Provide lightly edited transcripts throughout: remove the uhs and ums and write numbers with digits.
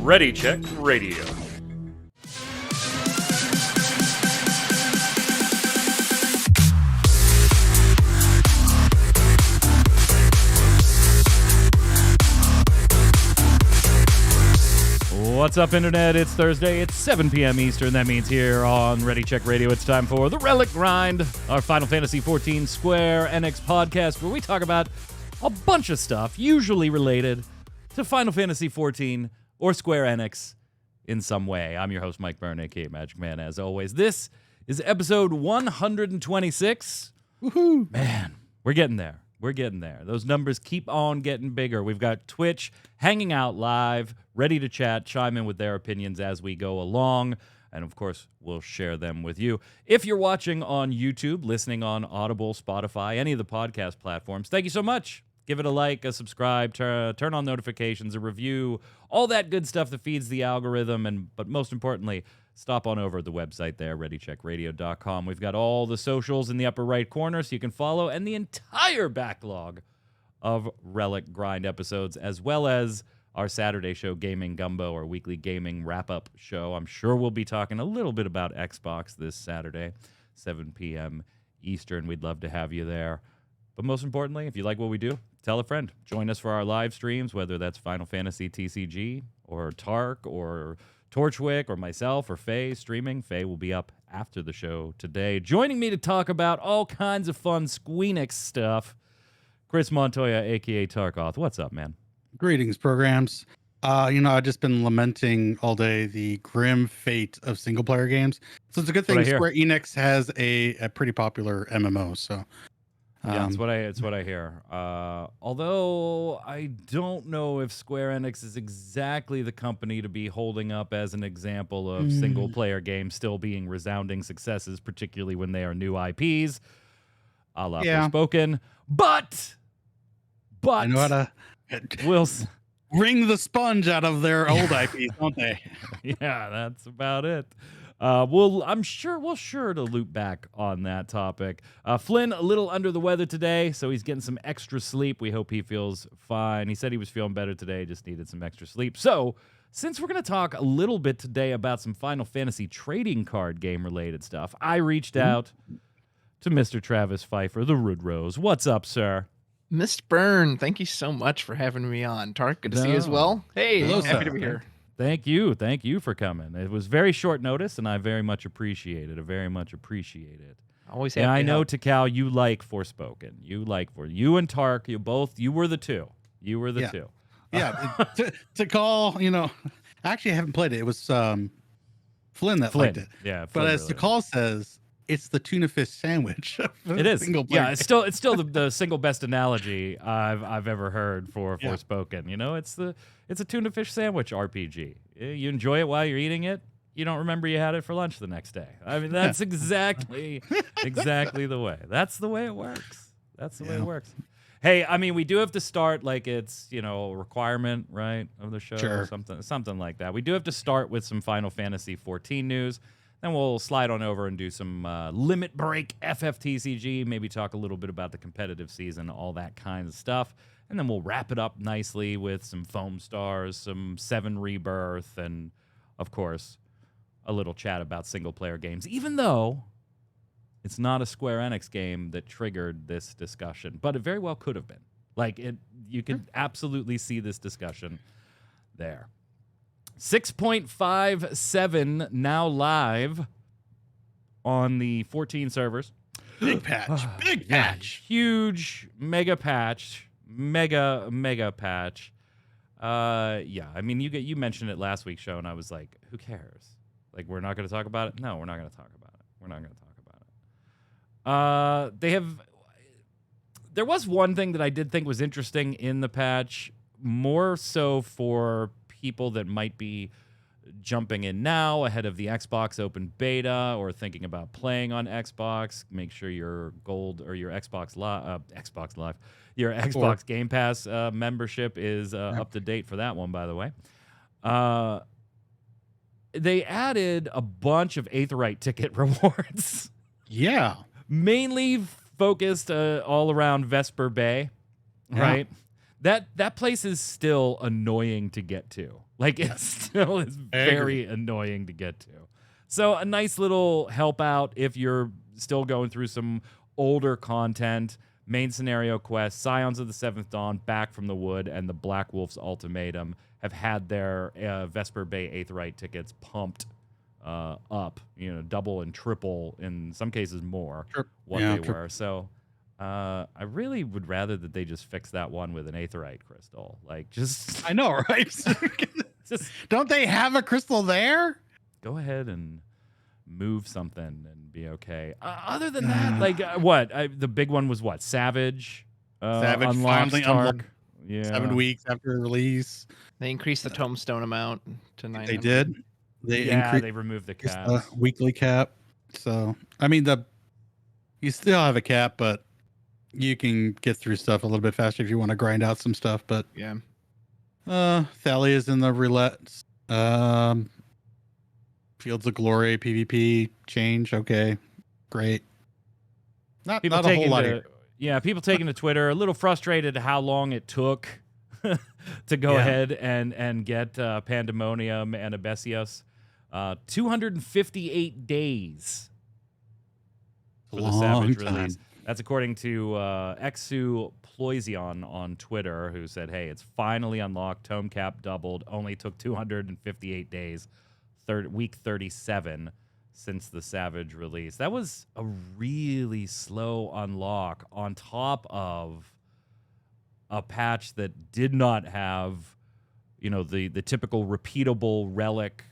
Ready Check Radio. What's up, Internet? It's Thursday. It's 7 p.m. Eastern. That means here on Ready Check Radio, it's time for the Relic Grind, our Final Fantasy XIV Square Enix podcast, where we talk about a bunch of stuff, usually related to Final Fantasy XIV or Square Enix in some way. I'm your host, Mike Byrne, aka Magic Man, as always. This is episode 126. Woohoo! Man, we're getting there. We're getting there. Those numbers keep on getting bigger. We've got Twitch hanging out live, ready to chat, chime in with their opinions as we go along. And of course, we'll share them with you. If you're watching on YouTube, listening on Audible, Spotify, any of the podcast platforms, thank you so much. Give it a like, a subscribe, turn on notifications, a review, all that good stuff that feeds the algorithm. But most importantly, stop on over to the website there, readycheckradio.com. We've got all the socials in the upper right corner so you can follow, and the entire backlog of Relic Grind episodes, as well as our Saturday show, Gaming Gumbo, our weekly gaming wrap-up show. I'm sure we'll be talking a little bit about Xbox this Saturday, 7 p.m. Eastern. We'd love to have you there. But most importantly, if you like what we do, tell a friend. Join us for our live streams, whether that's Final Fantasy TCG or Tark or Torchwick or myself or Faye streaming. Faye will be up after the show today. Joining me to talk about all kinds of fun Squeenix stuff, Chris Montoya, a.k.a. Tarkoth. What's up, man? Greetings, programs. I've just been lamenting all day the grim fate of single-player games. So it's a good thing Square Enix has a pretty popular MMO, so... Yeah, it's what I hear. Although I don't know if Square Enix is exactly the company to be holding up as an example of single-player games still being resounding successes, particularly when they are new IPs, a la Forspoken. But I know how to wring the sponge out of their old IPs, don't they? Yeah, that's about it. I'm sure we'll to loop back on that topic. Flynn, a little under the weather today, so he's getting some extra sleep. We hope he feels fine. He said he was feeling better today, just needed some extra sleep. So, since we're going to talk a little bit today about some Final Fantasy trading card game-related stuff, I reached out to Mr. Travis Pfeiffer, the Rude Rose. What's up, sir? Mr. Byrne, thank you so much for having me on. Tark, good to see you as well. Hey, happy to be here. Thank you for coming. It was very short notice, and I very much appreciate it. Always happy. And I to know, help. Takal, you like Forspoken. You and Tark, you were the two. You were the two. Yeah, to call, actually I haven't played it. It was Flynn liked it. Yeah, but as Takal says, it's the tuna fish sandwich. It is. Yeah, it's still the single best analogy I've ever heard for Forspoken. It's a tuna fish sandwich RPG. You enjoy it while you're eating it. You don't remember you had it for lunch the next day. I mean, that's exactly the way. That's the way it works. Way it works. Hey, I mean, we do have to start like it's, a requirement, right, of the show or something like that. We do have to start with some Final Fantasy XIV news. Then we'll slide on over and do some Limit Break FFTCG, maybe talk a little bit about the competitive season, all that kind of stuff. And then we'll wrap it up nicely with some Foam Stars, some 7 Rebirth, and, of course, a little chat about single-player games, even though it's not a Square Enix game that triggered this discussion. But it very well could have been. You could absolutely see this discussion there. 6.57 now live on the 14 servers. Big patch. Huge mega patch. Mega patch. I mean, you mentioned it last week's show, and I was like, who cares? Like, we're not going to talk about it? No, we're not going to talk about it. There was one thing that I did think was interesting in the patch, more so for people that might be jumping in now ahead of the Xbox open beta or thinking about playing on Xbox. Make sure your gold or your Xbox Live, your Xbox Game Pass membership is up to date for that one, by the way. They added a bunch of Aetheryte ticket rewards. Yeah. Mainly focused all around Vesper Bay. right? That place is still annoying to get to. Like, it still is very annoying to get to. So a nice little help out if you're still going through some older content. Main scenario quest, Scions of the Seventh Dawn, Back from the Wood, and the Black Wolf's Ultimatum have had their Vesper Bay Aetheryte tickets pumped up, double and triple, in some cases more, what they were. So I really would rather that they just fix that one with an Aetheryte crystal. Like, just... I know, right? Just don't they have a crystal there? Go ahead and move something and be okay. Other than that, like, what? The big one was what? Savage? Savage finally unlocked. Yeah. 7 weeks after release. They increased the tombstone amount to 900. They did. They removed the cap. Weekly cap. So, I mean, you still have a cap, but you can get through stuff a little bit faster if you want to grind out some stuff. But yeah. Thalia's in the roulette. Fields of Glory, PvP change. Okay, great. Not a whole lot. People taking to Twitter, a little frustrated how long it took to go ahead and get Pandemonium and Abesios. 258 days for the Savage release. That's according to Exu Ploision on Twitter, who said, hey, it's finally unlocked. Tome cap doubled. Only took 258 days. Week 37 since the Savage release. That was a really slow unlock on top of a patch that did not have, the typical repeatable Relic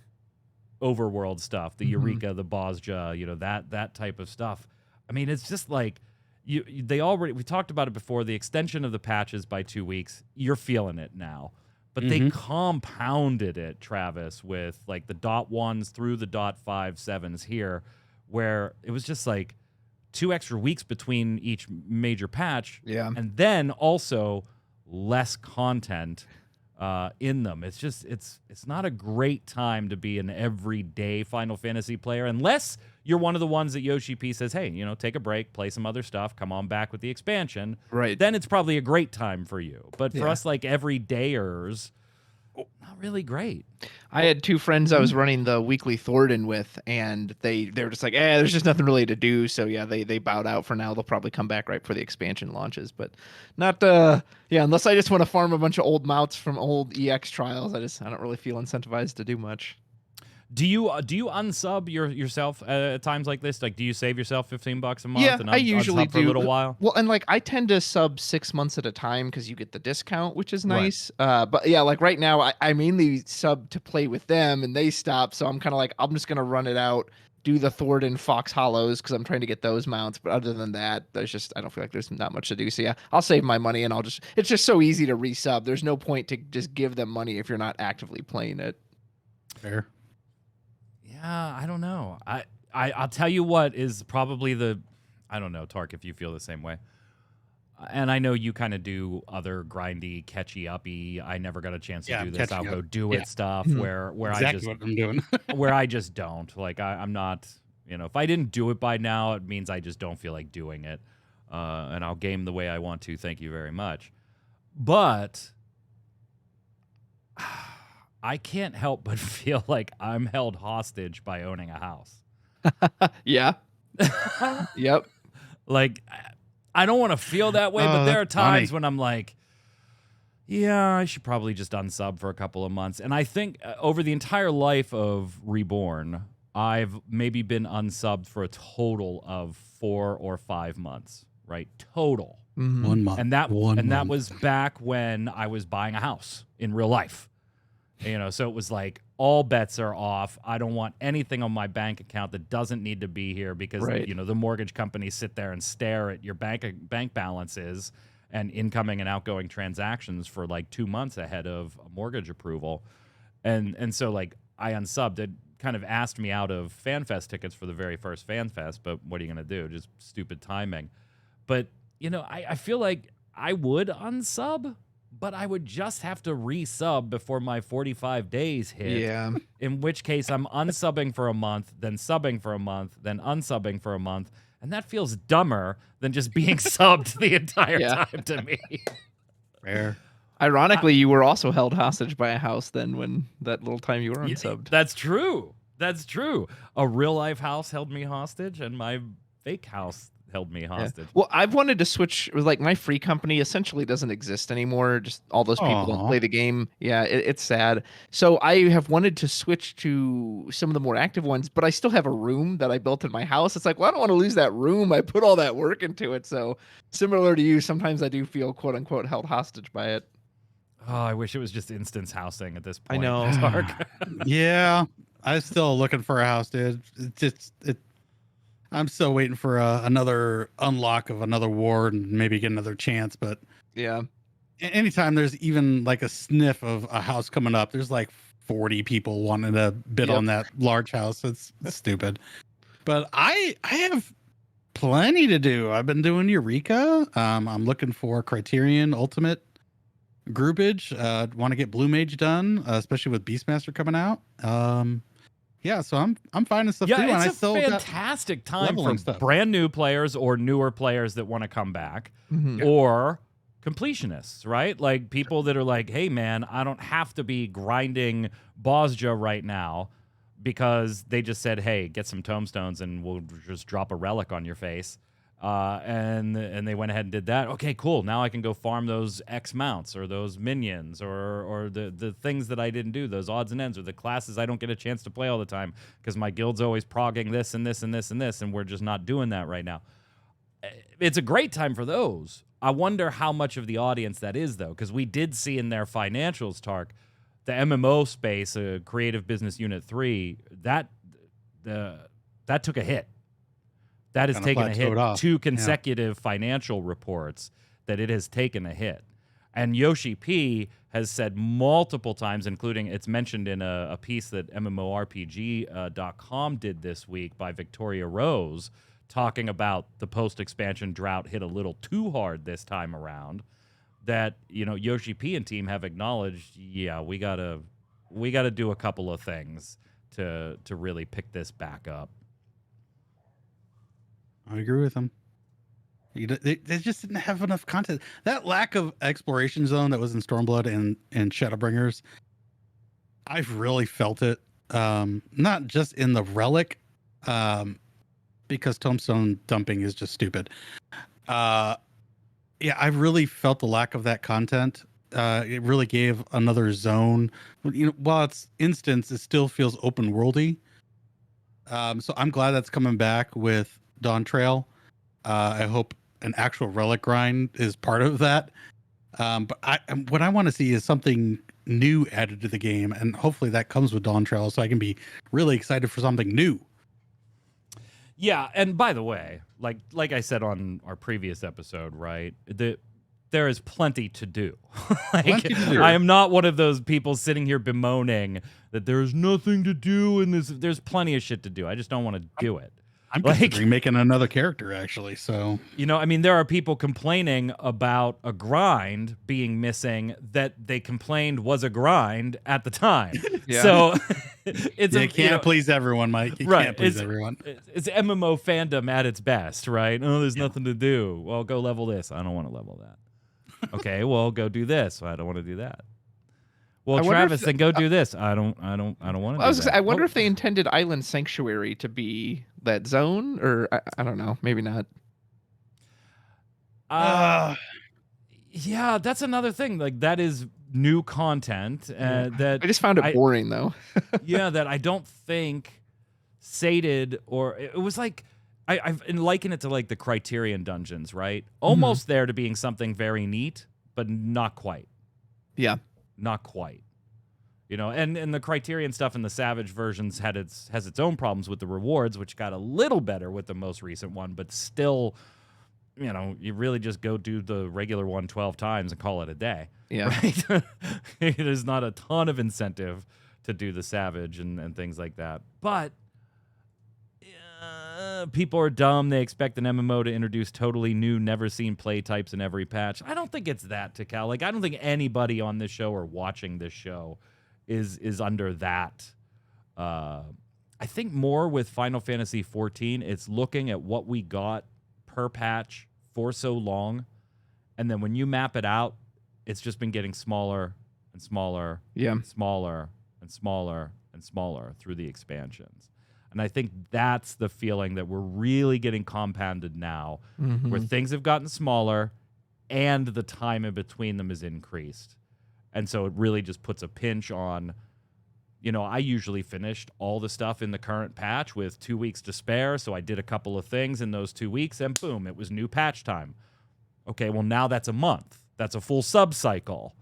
overworld stuff, the Eureka, the Bosja, that type of stuff. I mean, it's just like we talked about it before, the extension of the patches by 2 weeks. You're feeling it now. But they compounded it, Travis, with like the .1s through the .57s here, where it was just like 2 extra weeks between each major patch. Yeah. And then also less content in them. It's just, it's not a great time to be an everyday Final Fantasy player, unless you're one of the ones that Yoshi P says, hey, take a break, play some other stuff, come on back with the expansion. Right. Then it's probably a great time for you. But for us, like, everydayers, not really great. I had 2 friends I was running the weekly Thornton with, and they were just like, there's just nothing really to do. So yeah, they bowed out for now. They'll probably come back right before the expansion launches, but not unless I just want to farm a bunch of old mounts from old EX trials. I don't really feel incentivized to do much. Do you unsub yourself at times like this? Like, do you save yourself $15 a month? Yeah, and I usually do for a little while. Well, and like I tend to sub 6 months at a time because you get the discount, which is nice. Right. But yeah, like right now, I mainly sub to play with them, and they stop. So I'm kind of like, I'm just gonna run it out, do the Thornton Fox Hollows because I'm trying to get those mounts. But other than that, I don't feel like there's not much to do. So yeah, I'll save my money, and it's just so easy to resub. There's no point to just give them money if you're not actively playing it. Fair. I don't know. I'll tell you what is probably I don't know, Tark, if you feel the same way. And I know you kind of do other grindy, catchy-uppy, I never got a chance to do this, I'll go do it stuff where exactly I just what I'm doing. where I just don't. Like, I'm not, if I didn't do it by now, it means I just don't feel like doing it. And I'll game the way I want to. Thank you very much. But I can't help but feel like I'm held hostage by owning a house. Yeah. Yep. Like, I don't want to feel that way, but there are times when I'm like, yeah, I should probably just unsub for a couple of months. And I think over the entire life of Reborn, I've maybe been unsubbed for a total of 4 or 5 months, right? Total. 1 month. And that was back when I was buying a house in real life. So it was like, all bets are off. I don't want anything on my bank account that doesn't need to be here because, the mortgage companies sit there and stare at your bank balances and incoming and outgoing transactions for like 2 months ahead of a mortgage approval. And so like I unsubbed. It kind of asked me out of FanFest tickets for the very first FanFest, but what are you going to do? Just stupid timing. But, I feel like I would unsub, but I would just have to resub before my 45 days hit. Yeah. In which case I'm unsubbing for a month, then subbing for a month, then unsubbing for a month. And that feels dumber than just being subbed the entire time to me. Fair. Ironically, you were also held hostage by a house then when that little time you were unsubbed. That's true. That's true. A real life house held me hostage, and my fake house held me hostage. Yeah. Well, I've wanted to switch. Like my free company essentially doesn't exist anymore. Just all those people don't play the game. Yeah, it's sad. So I have wanted to switch to some of the more active ones, but I still have a room that I built in my house. It's like, well, I don't want to lose that room. I put all that work into it. So similar to you, sometimes I do feel quote unquote held hostage by it. Oh, I wish it was just instance housing at this point. I know. Yeah, I'm still looking for a house, dude. I'm still waiting for another unlock of another ward and maybe get another chance. But yeah, anytime there's even like a sniff of a house coming up, there's like 40 people wanting to bid on that large house. It's stupid. But I have plenty to do. I've been doing Eureka. I'm looking for Criterion Ultimate groupage. Want to get Blue Mage done, especially with Beastmaster coming out. Yeah, so I'm finding stuff too. Yeah, and it's a fantastic time for brand new players or newer players that want to come back, or completionists, right? Like people that are like, hey man, I don't have to be grinding Bosja right now because they just said, hey, get some tomestones and we'll just drop a relic on your face. And they went ahead and did that. Okay, cool. Now I can go farm those X mounts or those minions or the things that I didn't do, those odds and ends or the classes I don't get a chance to play all the time because my guild's always progging this and this and this and this, and we're just not doing that right now. It's a great time for those. I wonder how much of the audience that is, though, because we did see in their financials, Tark, the MMO space, Creative Business Unit 3, that took a hit. That has taken a hit. Off. 2 consecutive financial reports that it has taken a hit. And Yoshi P has said multiple times, including it's mentioned in a piece that MMORPG.com did this week by Victoria Rose, talking about the post-expansion drought hit a little too hard this time around, that, you know, Yoshi P and team have acknowledged, yeah, we gotta do a couple of things to really pick this back up. I agree with them. They just didn't have enough content. That lack of exploration zone that was in Stormblood and Shadowbringers, I've really felt it. Not just in the Relic, because Tombstone dumping is just stupid. Yeah, I really felt the lack of that content. It really gave another zone. You know, while it's instance, it still feels open worldy. So I'm glad that's coming back with Dawn Trail. I hope an actual Relic Grind is part of that. But what I want to see is something new added to the game, and hopefully that comes with Dawn Trail, so I can be really excited for something new. Yeah, and by the way, like I said on our previous episode, right? There is plenty to do. Plenty to do. I am not one of those people sitting here bemoaning that there's nothing to do and there's plenty of shit to do. I just don't want to do it. I'm considering making another character, actually. So, you know, I mean, there are people complaining about a grind being missing that they complained was a grind at the time. Yeah. So you can't please everyone, Mike. You can't please everyone. It's MMO fandom at its best, right? Oh, there's nothing to do. Well, go level this. I don't want to level that. Okay, well, go do this. I don't want to do that. Well, Travis, then go do this. I don't want to do that. I wonder if they intended Island Sanctuary to be that zone, or I don't know, maybe not. Yeah, that's another thing. Like, that is new content. That I just found it boring, though. Yeah, that I don't think sated, or it was like, I've likened it to like the Criterion dungeons, right? Almost there to being something very neat, but not quite. Yeah. Not quite. You know, and the Criterion stuff in the Savage versions has its own problems with the rewards, which got a little better with the most recent one, but still, you know, you really just go do the regular one 12 times and call it a day. Yeah. Right? There's not a ton of incentive to do the Savage and things like that. But people are dumb. They expect an MMO to introduce totally new, never-seen play types in every patch. I don't think it's that, Tikal. Like, I don't think anybody on this show or watching this show is under that. I think more with Final Fantasy XIV, it's looking at what we got per patch for so long, and then when you map it out, it's just been getting smaller and smaller, Yeah. and smaller and smaller and smaller through the expansions. And I think that's the feeling that we're really getting compounded now, where things have gotten smaller and the time in between them is increased. And so it really just puts a pinch on, I usually finished all the stuff in the current patch with 2 weeks to spare. So I did a couple of things in those 2 weeks and boom, it was new patch time. Okay, well, now that's a month. That's a full sub cycle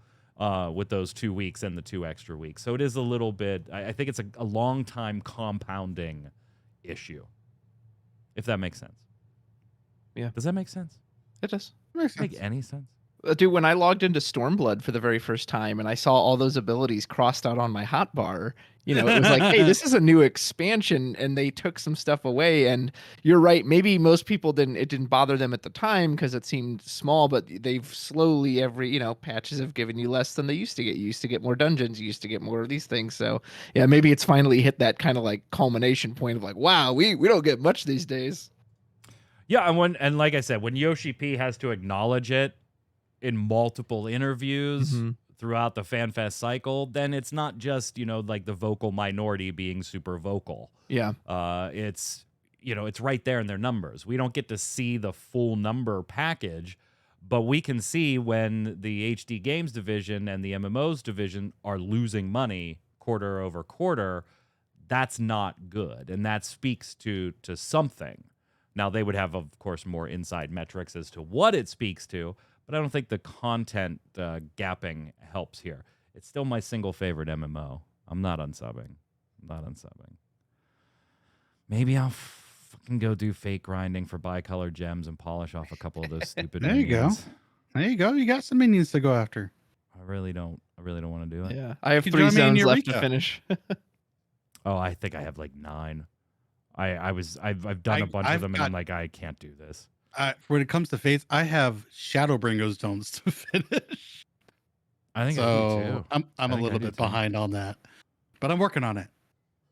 with those 2 weeks and the 2 extra weeks. So it is a little bit, I think it's a long time compounding issue, if that makes sense. Yeah. Does that make sense? It does. Makes Make sense. any sense? Dude, when I logged into Stormblood for the very first time and I saw all those abilities crossed out on my hotbar, it was like, hey, this is a new expansion, and they took some stuff away. And you're right, maybe most people it didn't bother them at the time because it seemed small, but they've slowly patches have given you less than they used to get. You used to get more dungeons, you used to get more of these things. So yeah, maybe it's finally hit that kind of like culmination point of like, wow, we don't get much these days. Yeah, and like I said, when Yoshi P has to acknowledge it in multiple interviews throughout the FanFest cycle, then it's not just, like the vocal minority being super vocal. Yeah. It's, it's right there in their numbers. We don't get to see the full number package, but we can see when the HD Games division and the MMOs division are losing money quarter over quarter. That's not good. And that speaks to something. Now, they would have, of course, more inside metrics as to what it speaks to, but I don't think the content gapping helps here. It's still my single favorite MMO. I'm not unsubbing. Maybe I'll fucking go do fake grinding for bicolor gems and polish off a couple of those stupid There you go. minions. There you go. You got some minions to go after. I really don't want to do it. Yeah. I have You 3 join me in zones left Eureka. to finish. Oh, I think I have like 9. I've done a bunch of I've them, and got- I'm like, I can't do this. When it comes to Fates, I have Shadowbringers zones to finish. I think I So do too. I'm I a think I little do bit too. behind on that, but I'm working on it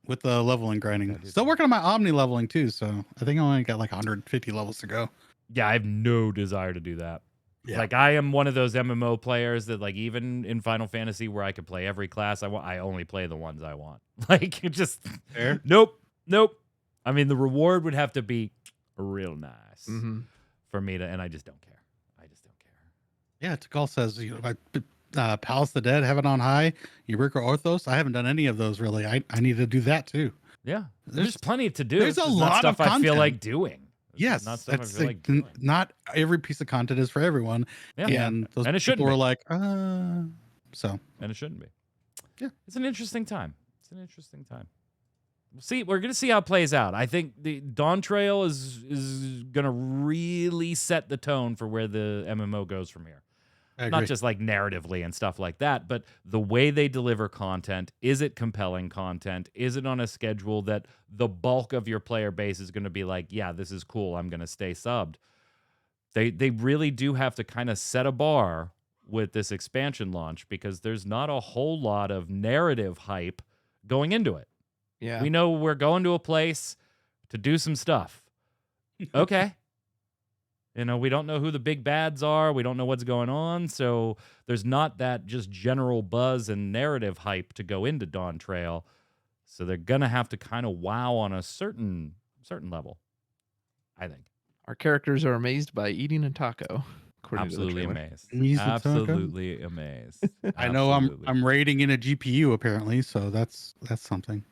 with the leveling grinding. I do Still too. working on my Omni leveling too. So I think I only got like 150 levels to go. Yeah, I have no desire to do that. Yeah. Like, I am one of those MMO players that, like, even in Final Fantasy where I could play every class I want, I only play the ones I want. Like, it just, Fair. nope. I mean, the reward would have to be real nice for me to, and I just don't care. Yeah, Tikal says, Palace of the Dead, Heaven on High, Eureka Orthos. I haven't done any of those really. I need to do that too. Yeah, There's- there's plenty to do. there's It's a just not lot of stuff I feel content. like doing. It's Yes, not stuff I that's feel like, like doing. not every piece of content is for everyone. Yeah, And those And it shouldn't people were be. like, so and it shouldn't be. Yeah. It's an interesting time. We'll see. We're gonna see how it plays out. I think the Dawn Trail is gonna really set the tone for where the MMO goes from here. I agree. Not just like narratively and stuff like that, but the way they deliver content. Is it compelling content? Is it on a schedule that the bulk of your player base is going to be like, yeah, this is cool, I'm going to stay subbed? They really do have to kind of set a bar with this expansion launch, because there's not a whole lot of narrative hype going into it. Yeah. We know we're going to a place to do some stuff. Okay. We don't know who the big bads are. We don't know what's going on. So there's not that just general buzz and narrative hype to go into Dawn Trail. So they're going to have to kind of wow on a certain level, I think. Our characters are amazed by eating a taco. according to the Absolutely trailer. amazed. Amazed with taco? Absolutely amazed. I know Absolutely. I'm raiding in a GPU apparently, so that's something.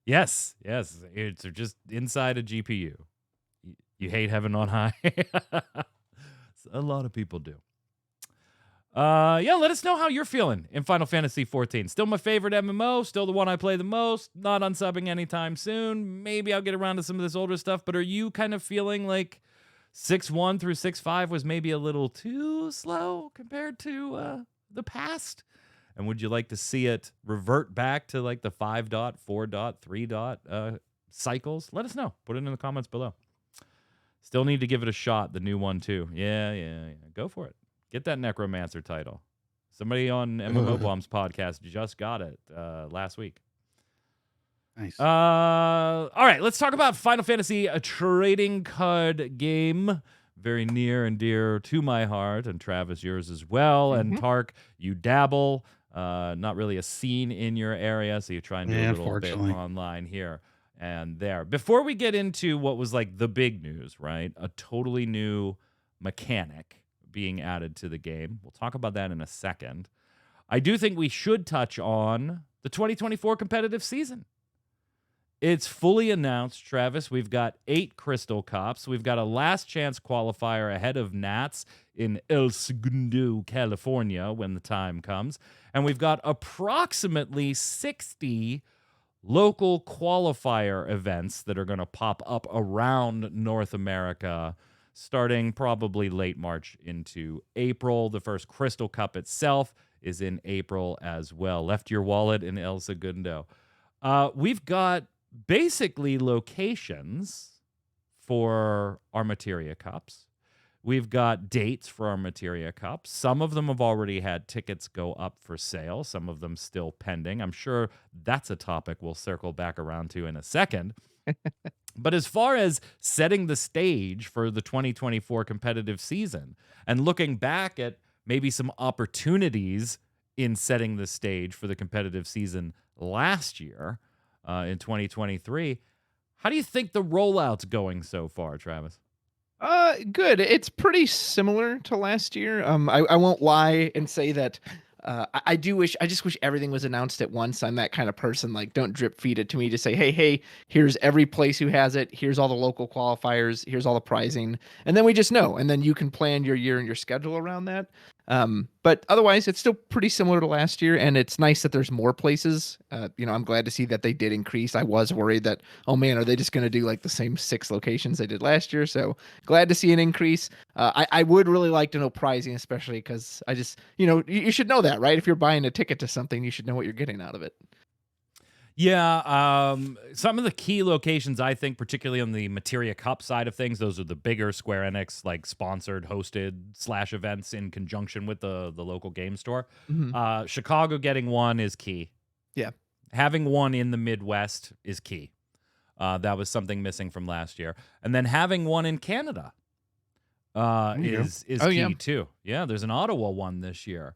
Yes. It's just inside a GPU. You hate Heaven on High? A lot of people do. Yeah, let us know how you're feeling in Final Fantasy XIV. Still my favorite MMO, still the one I play the most, not unsubbing anytime soon. Maybe I'll get around to some of this older stuff, but are you kind of feeling like 6.1 through 6.5 was maybe a little too slow compared to the past? And would you like to see it revert back to like the 5.4.3 cycles? Let us know. Put it in the comments below. Still need to give it a shot, the new one too. Yeah. Go for it. Get that Necromancer title. Somebody on MMO Bomb's podcast just got it last week. Nice. All right, let's talk about Final Fantasy, a trading card game very near and dear to my heart, and Travis, yours as well. And Tark, you dabble. Not really a scene in your area, so you try and do a little bit online here and there. Before we get into what was like the big news, right? A totally new mechanic being added to the game. We'll talk about that in a second. I do think we should touch on the 2024 competitive season. It's fully announced, Travis. We've got 8 Crystal Cups. We've got a last chance qualifier ahead of Nats in El Segundo, California, when the time comes. And we've got approximately 60 local qualifier events that are going to pop up around North America, starting probably late March into April. The first Crystal Cup itself is in April as well. Left your wallet in El Segundo. We've got basically locations for our Materia Cups. We've got dates for our Materia Cups. Some of them have already had tickets go up for sale. Some of them still pending. I'm sure that's a topic we'll circle back around to in a second. But as far as setting the stage for the 2024 competitive season and looking back at maybe some opportunities in setting the stage for the competitive season last year, in 2023. How do you think the rollout's going so far, Travis? Good. It's pretty similar to last year. I won't lie and say that I just wish everything was announced at once. I'm that kind of person. Like, don't drip feed it to me to say, hey, here's every place who has it. Here's all the local qualifiers. Here's all the prizing. And then we just know. And then you can plan your year and your schedule around that. But otherwise, it's still pretty similar to last year, and it's nice that there's more places. I'm glad to see that they did increase. I was worried that, oh man, are they just going to do like the same 6 locations they did last year? So glad to see an increase. I would really like to know pricing, especially because I just, you should know that, right? If you're buying a ticket to something, you should know what you're getting out of it. Yeah, some of the key locations, I think, particularly on the Materia Cup side of things, those are the bigger Square Enix, like sponsored, hosted / events in conjunction with the local game store. Chicago getting one is key. Yeah. Having one in the Midwest is key. That was something missing from last year. And then having one in Canada is key too. Yeah, there's an Ottawa one this year.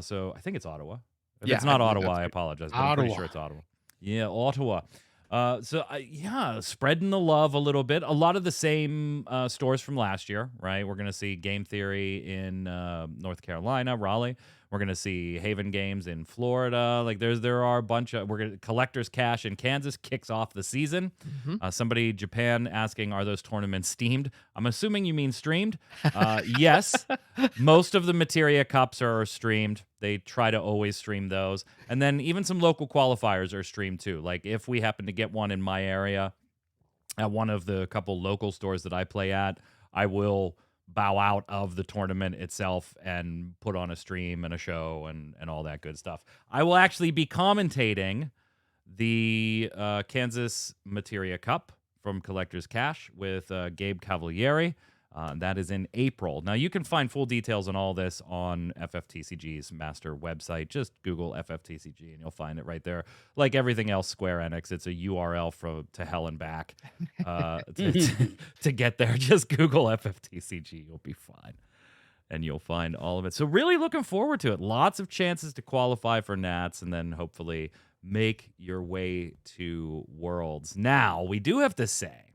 So I think it's Ottawa. If it's not Ottawa, I apologize, but I'm pretty sure it's Ottawa. Yeah, Ottawa. Spreading the love a little bit. A lot of the same stores from last year, right? We're going to see Game Theory in North Carolina, Raleigh. We're going to see Haven Games in Florida. Like there are a bunch of Collector's Cash in Kansas kicks off the season. Somebody Japan asking, are those tournaments steamed? I'm assuming you mean streamed. Yes, most of the Materia Cups are streamed. They try to always stream those. And then even some local qualifiers are streamed too. Like if we happen to get one in my area at one of the couple local stores that I play at, I will bow out of the tournament itself and put on a stream and a show and all that good stuff. I will actually be commentating the Kansas Materia Cup from Collector's Cash with Gabe Cavalieri. That is in April. Now, you can find full details on all this on FFTCG's master website. Just Google FFTCG and you'll find it right there. Like everything else Square Enix, it's a URL to hell and back. To get there, just Google FFTCG. You'll be fine. And you'll find all of it. So really looking forward to it. Lots of chances to qualify for Nats and then hopefully make your way to Worlds. Now, we do have to say,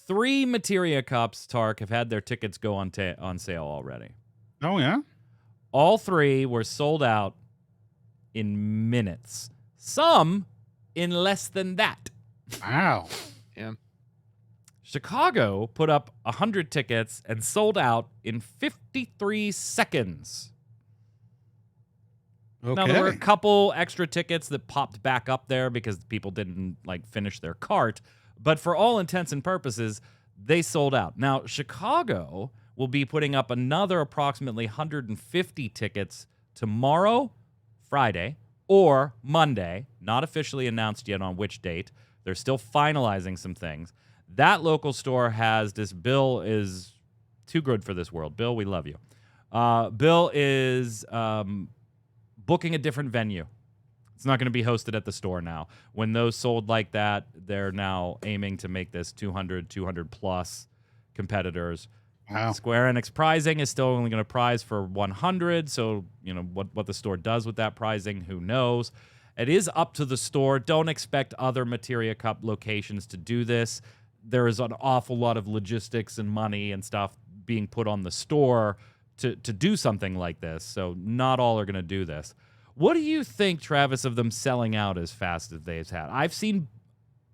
3 Materia Cups, Tark, have had their tickets go on sale already. Oh, yeah? All 3 were sold out in minutes. Some in less than that. Wow. Yeah. Chicago put up 100 tickets and sold out in 53 seconds. Okay. Now, there were a couple extra tickets that popped back up there because people didn't finish their cart. But for all intents and purposes, they sold out. Now, Chicago will be putting up another approximately 150 tickets tomorrow, Friday, or Monday. Not officially announced yet on which date. They're still finalizing some things. That local store has this. Bill is too good for this world. Bill, we love you. Bill is booking a different venue. It's not going to be hosted at the store now. When those sold like that, they're now aiming to make this 200 plus competitors. Wow. Square Enix pricing is still only going to prize for 100, so what the store does with that pricing, who knows? It is up to the store. Don't expect other Materia Cup locations to do this. There is an awful lot of logistics and money and stuff being put on the store to do something like this, so not all are going to do this. What do you think, Travis, of them selling out as fast as they've had? I've seen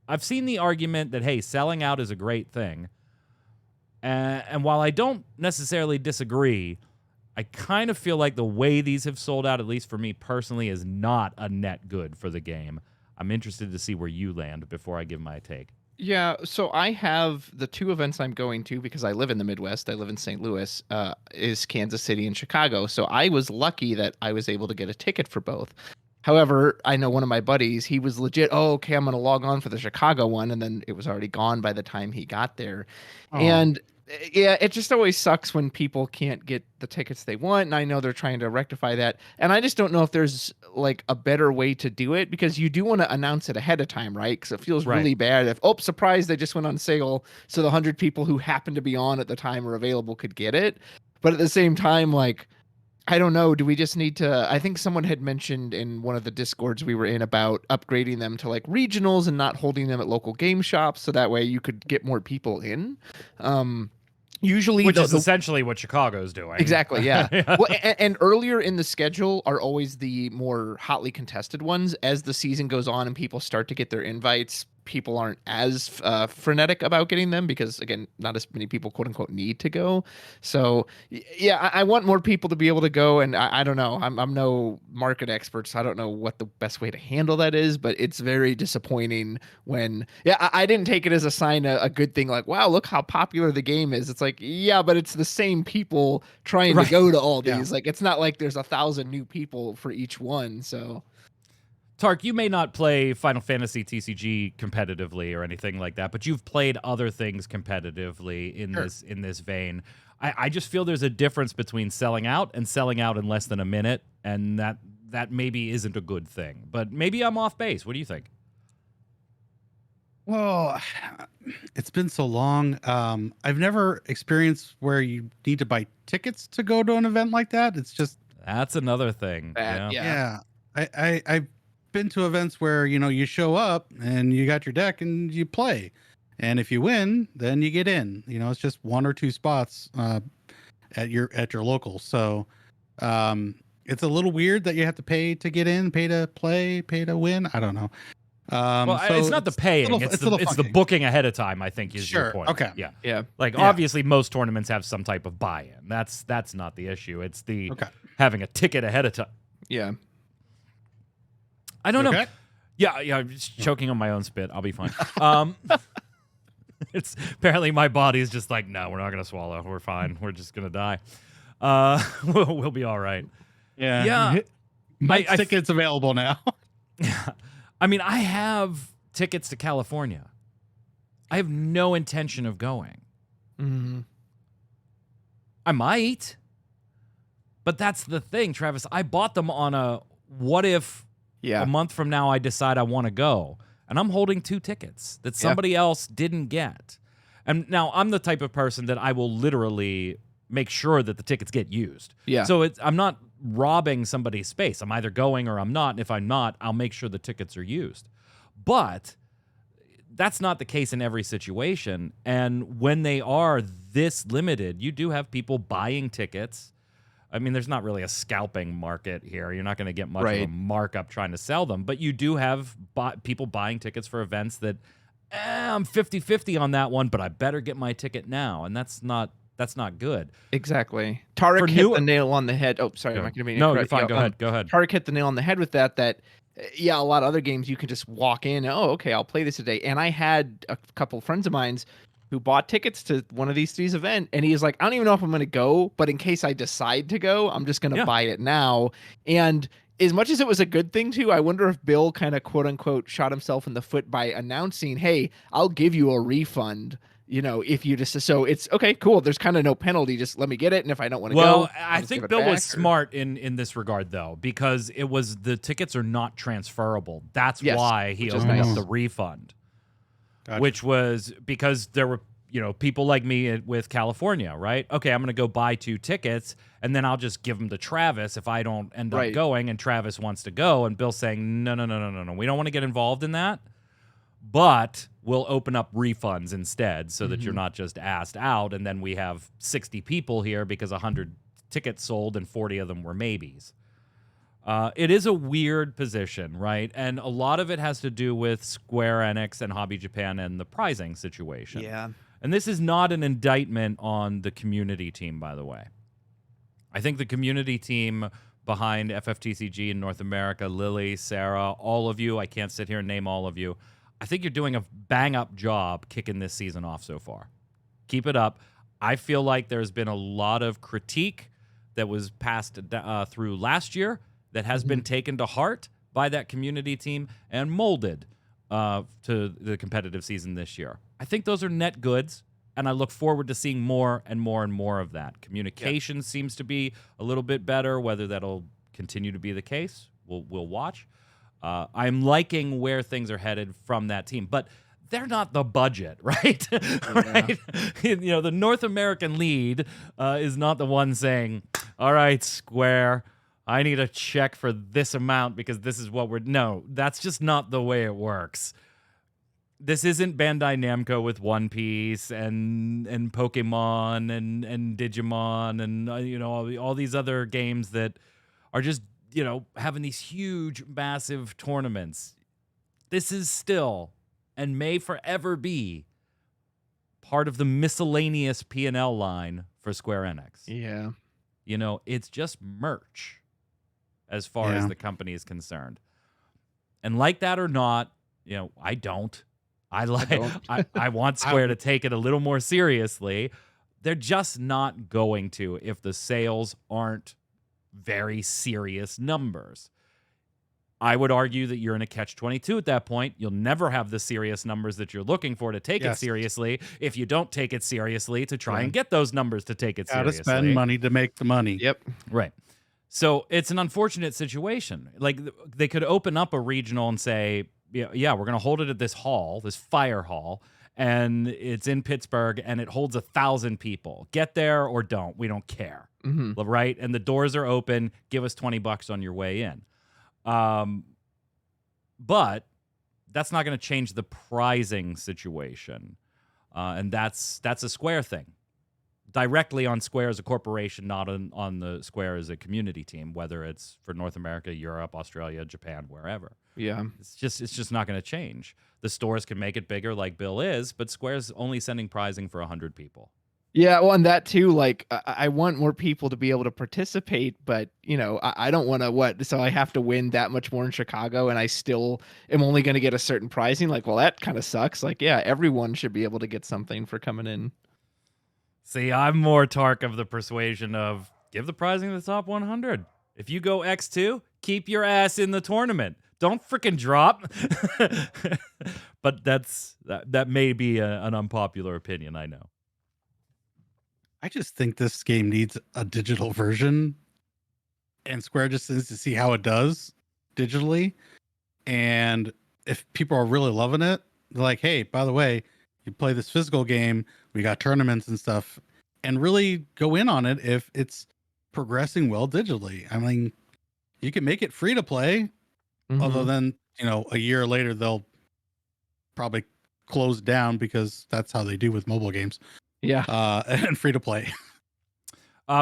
the argument that, hey, selling out is a great thing. And while I don't necessarily disagree, I kind of feel like the way these have sold out, at least for me personally, is not a net good for the game. I'm interested to see where you land before I give my take. Yeah, so I have the two events I'm going to because I live in the Midwest. I live in St. Louis, is Kansas City and Chicago. So I was lucky that I was able to get a ticket for both. However, I know one of my buddies, he was legit, oh, okay, I'm going to log on for the Chicago one. And then it was already gone by the time he got there. Oh. And yeah, it just always sucks when people can't get the tickets they want. And I know they're trying to rectify that. And I just don't know if there's like a better way to do it, because you do want to announce it ahead of time, right? Because it feels really bad if, oh, surprise, they just went on sale. So the 100 people who happened to be on at the time or available could get it. But at the same time, like, I don't know. Do we just need to? I think someone had mentioned in one of the Discords we were in about upgrading them to like regionals and not holding them at local game shops, so that way you could get more people in. Usually, which is essentially what Chicago's doing. Exactly, yeah. Well, and earlier in the schedule are always the more hotly contested ones. As the season goes on and people start to get their invites, people aren't as frenetic about getting them because, again, not as many people, quote unquote, need to go. So, yeah, I want more people to be able to go. And I don't know. I'm no market expert, so I don't know what the best way to handle that is. But it's very disappointing when, I didn't take it as a sign, a good thing. Like, wow, look how popular the game is. It's like, yeah, but it's the same people trying to go to all these. Like, it's not like there's 1,000 new people for each one. So. Tark, you may not play Final Fantasy TCG competitively or anything like that, but you've played other things competitively in this vein. I just feel there's a difference between selling out and selling out in less than a minute, and that maybe isn't a good thing. But maybe I'm off base. What do you think? Well, it's been so long. I've never experienced where you need to buy tickets to go to an event like that. It's just that's another thing. I've been to events where you show up and you got your deck and you play, and if you win, then you get in. It's just one or two spots at your local. So it's a little weird that you have to pay to get in, pay to play, pay to win. I don't know. So it's not the paying; it's the booking ahead of time. I think is your point. Okay. Yeah. Like obviously, most tournaments have some type of buy-in. That's not the issue. It's the having a ticket ahead of time. Yeah. I don't know. Yeah, I'm just choking on my own spit. I'll be fine. It's apparently my body's just like, no, we're not gonna swallow. We're fine. We're just gonna die. We'll be all right. Yeah. My tickets available now. I mean, I have tickets to California. I have no intention of going. Mm-hmm. I might, but that's the thing, Travis. I bought them on a what if. A month from now, I decide I want to go, and I'm holding 2 tickets that somebody else didn't get. And now I'm the type of person that I will literally make sure that the tickets get used. Yeah. So I'm not robbing somebody's space. I'm either going or I'm not. And if I'm not, I'll make sure the tickets are used. But that's not the case in every situation. And when they are this limited, you do have people buying tickets. I mean, there's not really a scalping market here. You're not going to get much of a markup trying to sell them. But you do have people buying tickets for events that, I'm 50-50 on that one, but I better get my ticket now. And that's not good. Exactly. Tarek hit the nail on the head. Oh, sorry. I'm not going to be No, you're fine. Go ahead. Tarek hit the nail on the head with that a lot of other games you can just walk in. Oh, okay, I'll play this today. And I had a couple friends of mine who bought tickets to one of these events, and he was like, I don't even know if I'm going to go, but in case I decide to go, I'm just going to buy it now. And as much as it was a good thing too, I wonder if Bill kind of quote unquote shot himself in the foot by announcing, hey, I'll give you a refund, if you just, so it's okay, cool. There's kind of no penalty. Just let me get it. And if I don't want to go, well, I think Bill was smart in this regard though, because the tickets are not transferable. That's why he opened up the refund. Gotcha. Which was because there were people like me with California, right? Okay, I'm going to go buy 2 tickets, and then I'll just give them to Travis if I don't end up going, and Travis wants to go, and Bill's saying, no, we don't want to get involved in that, but we'll open up refunds instead so that you're not just asked out, and then we have 60 people here because 100 tickets sold and 40 of them were maybes. It is a weird position, right? And a lot of it has to do with Square Enix and Hobby Japan and the pricing situation. Yeah. And this is not an indictment on the community team, by the way. I think the community team behind FFTCG in North America, Lily, Sarah, all of you, I can't sit here and name all of you. I think you're doing a bang-up job kicking this season off so far. Keep it up. I feel like there's been a lot of critique that was passed through last year that has been taken to heart by that community team and molded to the competitive season this year. I think those are net goods, and I look forward to seeing more and more and more of that. Communication seems to be a little bit better. Whether that'll continue to be the case, we'll watch. I'm liking where things are headed from that team, but they're not the budget, right? Right? The North American lead is not the one saying, all right, Square, I need a check for this amount because this is what we're... No, that's just not the way it works. This isn't Bandai Namco with One Piece and Pokemon and Digimon and all these other games that are just having these huge, massive tournaments. This is still and may forever be part of the miscellaneous P&L line for Square Enix. Yeah. It's just merch as far as the company is concerned. And like that or not, I don't. I want Square to take it a little more seriously. They're just not going to if the sales aren't very serious numbers. I would argue that you're in a catch-22 at that point. You'll never have the serious numbers that you're looking for to take it seriously if you don't take it seriously to try and get those numbers to take it seriously. Gotta spend money to make the money. Yep. Right. So it's an unfortunate situation. Like, they could open up a regional and say, yeah, we're going to hold it at this hall, this fire hall, and it's in Pittsburgh, and it holds 1,000 people. Get there or don't. We don't care. Right? And the doors are open. Give us $20 on your way in. But that's not going to change the prizing situation. And that's a Square thing. Directly on Square as a corporation, not on the Square as a community team, whether it's for North America, Europe, Australia, Japan, wherever. Yeah. It's just not going to change. The stores can make it bigger like Bill is, but Square's only sending prizing for 100 people. Yeah, well, and that too, like, I want more people to be able to participate, but, I don't want to, so I have to win that much more in Chicago, and I still am only going to get a certain pricing? Like, well, that kind of sucks. Like, yeah, everyone should be able to get something for coming in. See, I'm more Tark of the persuasion of give the prizing to the top 100. If you go X2, keep your ass in the tournament. Don't freaking drop. But that may be an unpopular opinion, I know. I just think this game needs a digital version, and Square just needs to see how it does digitally. And if people are really loving it, they're like, hey, by the way, you play this physical game, we got tournaments and stuff, and really go in on it if it's progressing well digitally. I mean, you can make it free to play, although then, a year later, they'll probably close down because that's how they do with mobile games. Yeah. And free to play.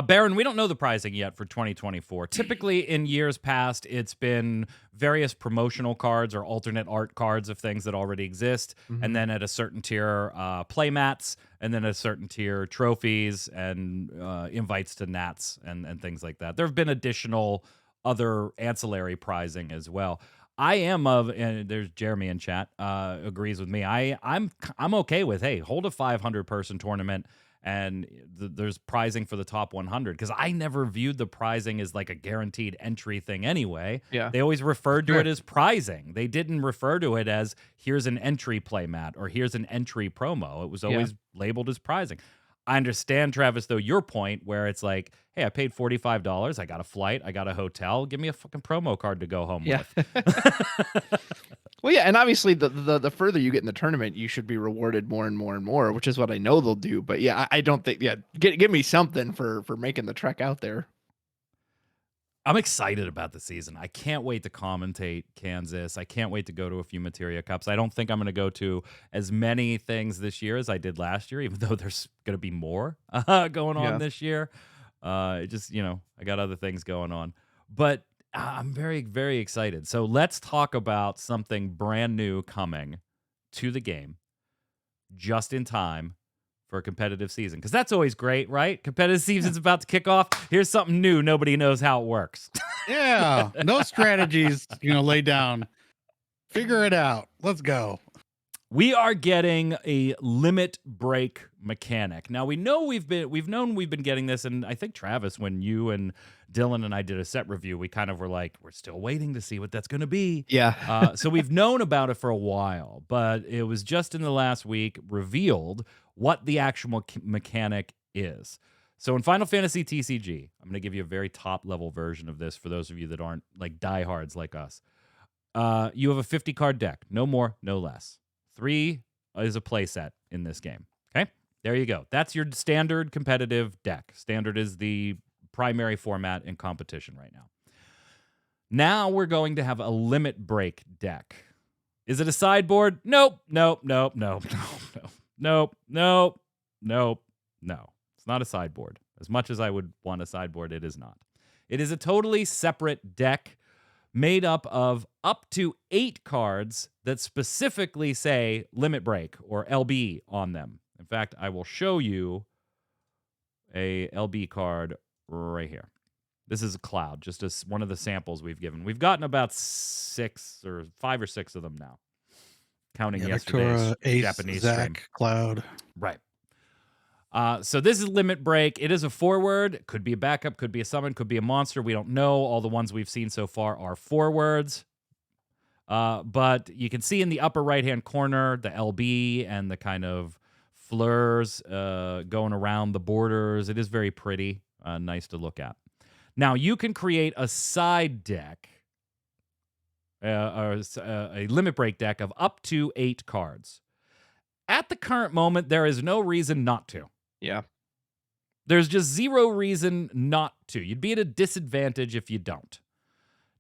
Baron, we don't know the pricing yet for 2024. Typically, in years past, it's been various promotional cards or alternate art cards of things that already exist, and then at a certain tier, playmats, and then at a certain tier, trophies and invites to Nats and things like that. There have been additional other ancillary pricing as well. I am and there's Jeremy in chat agrees with me. I'm okay with, hey, hold a 500-person tournament and there's prizing for the top 100 because I never viewed the prizing as like a guaranteed entry thing anyway. Yeah. They always referred to it as prizing. They didn't refer to it as here's an entry playmat or here's an entry promo. It was always labeled as prizing. I understand, Travis, though, your point where it's like, hey, I paid $45. I got a flight. I got a hotel. Give me a fucking promo card to go home with. Well, yeah, and obviously the further you get in the tournament, you should be rewarded more and more and more, which is what I know they'll do. But yeah, I don't think give me something for making the trek out there. I'm excited about the season. I can't wait to commentate Kansas. I can't wait to go to a few Materia Cups. I don't think I'm going to go to as many things this year as I did last year, even though there's going to be more going on this year. I got other things going on. But I'm very, very excited. So let's talk about something brand new coming to the game just in time for a competitive season, because that's always great, right? Competitive season's about to kick off. Here's something new. Nobody knows how it works. Yeah, no strategies, laid down. Figure it out. Let's go. We are getting a limit break mechanic. Now we've known we've been getting this, and I think Travis, when you and Dylan and I did a set review, we kind of were like, we're still waiting to see what that's going to be. Yeah. So we've known about it for a while, but it was just in the last week revealed what the actual mechanic is. So in Final Fantasy TCG, I'm going to give you a very top level version of this for those of you that aren't like diehards like us. You have a 50 card deck, no more, no less. 3 is a playset in this game. Okay, there you go. That's your standard competitive deck. Standard is the primary format in competition right now. Now we're going to have a limit break deck. Is it a sideboard? Nope. It's not a sideboard. As much as I would want a sideboard, it is not. It is a totally separate deck made up to 8 cards that specifically say limit break or LB on them. In fact, I will show you a LB card right here. This is a Cloud, just as one of the samples we've given. We've gotten about 5 or 6 of them now, counting yesterday's Ace, Japanese Zach, stream. Cloud. Right. So this is limit break. It is a forward. Could be a backup, could be a summon, could be a monster. We don't know. All the ones we've seen so far are forwards. But you can see in the upper right-hand corner the LB and the kind of fleurs going around the borders. It is very pretty, nice to look at. Now, you can create a side deck, or a limit break deck of up to 8 cards. At the current moment, there is no reason not to. Yeah. There's just zero reason not to. You'd be at a disadvantage if you don't.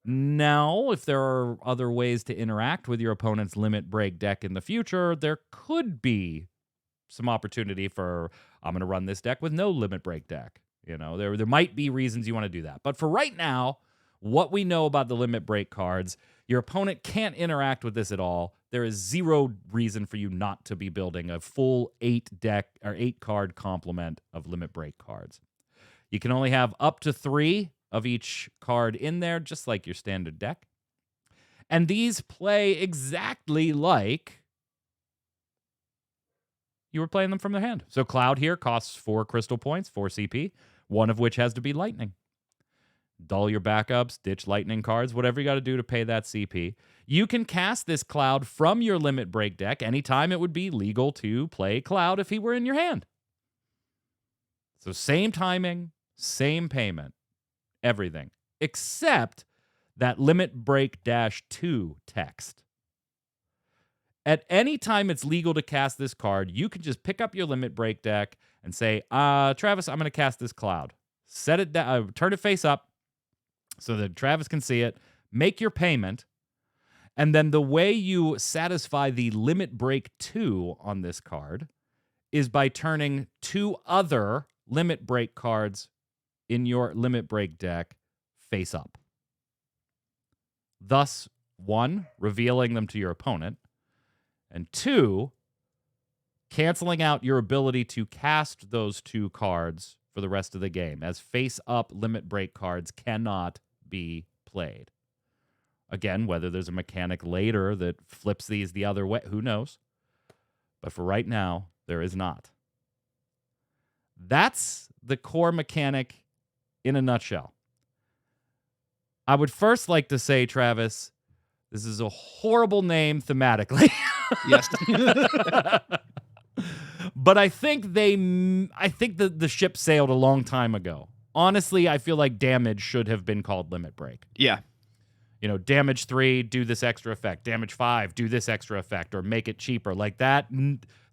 Now, if there are other ways to interact with your opponent's limit break deck in the future, there could be some opportunity for, I'm going to run this deck with no limit break deck. There might be reasons you want to do that. But for right now, what we know about the limit break cards, your opponent can't interact with this at all. There is zero reason for you not to be building a full 8 card complement of limit break cards. You can only have up to 3 of each card in there, just like your standard deck. And these play exactly like you were playing them from their hand. So Cloud here costs 4 crystal points, 4 CP, one of which has to be lightning. Dull your backups, ditch lightning cards, whatever you got to do to pay that CP. You can cast this Cloud from your limit break deck anytime it would be legal to play Cloud if he were in your hand. So same timing, same payment, everything, except that limit break -2 text. At any time it's legal to cast this card, you can just pick up your limit break deck and say, Travis, I'm going to cast this Cloud. Set it down, turn it face up so that Travis can see it, make your payment, and then the way you satisfy the limit break 2 on this card is by turning 2 other limit break cards in your limit break deck face up. Thus, 1, revealing them to your opponent, and 2, canceling out your ability to cast those 2 cards for the rest of the game, as face-up limit break cards cannot be played. Again, whether there's a mechanic later that flips these the other way, who knows? But for right now, there is not. That's the core mechanic in a nutshell. I would first like to say, Travis, this is a horrible name thematically. Yes. But I think the ship sailed a long time ago. Honestly, I feel like Damage should have been called Limit Break. Yeah. damage 3, do this extra effect. Damage 5, do this extra effect, or make it cheaper. Like that,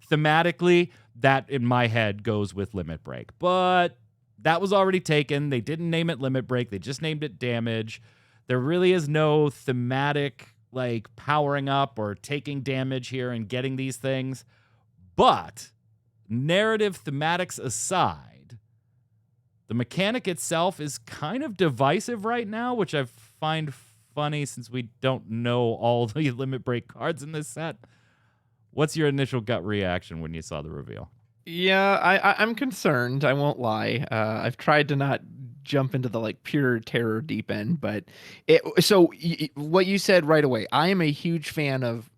thematically, that in my head goes with Limit Break. But that was already taken. They didn't name it Limit Break. They just named it damage. There really is no thematic, like, powering up or taking damage here and getting these things. But narrative thematics aside, the mechanic itself is kind of divisive right now, which I find funny since we don't know all the Limit Break cards in this set. What's your initial gut reaction when you saw the reveal? Yeah, I'm concerned. I won't lie. I've tried to not jump into the like pure terror deep end, but what you said right away. I am a huge fan of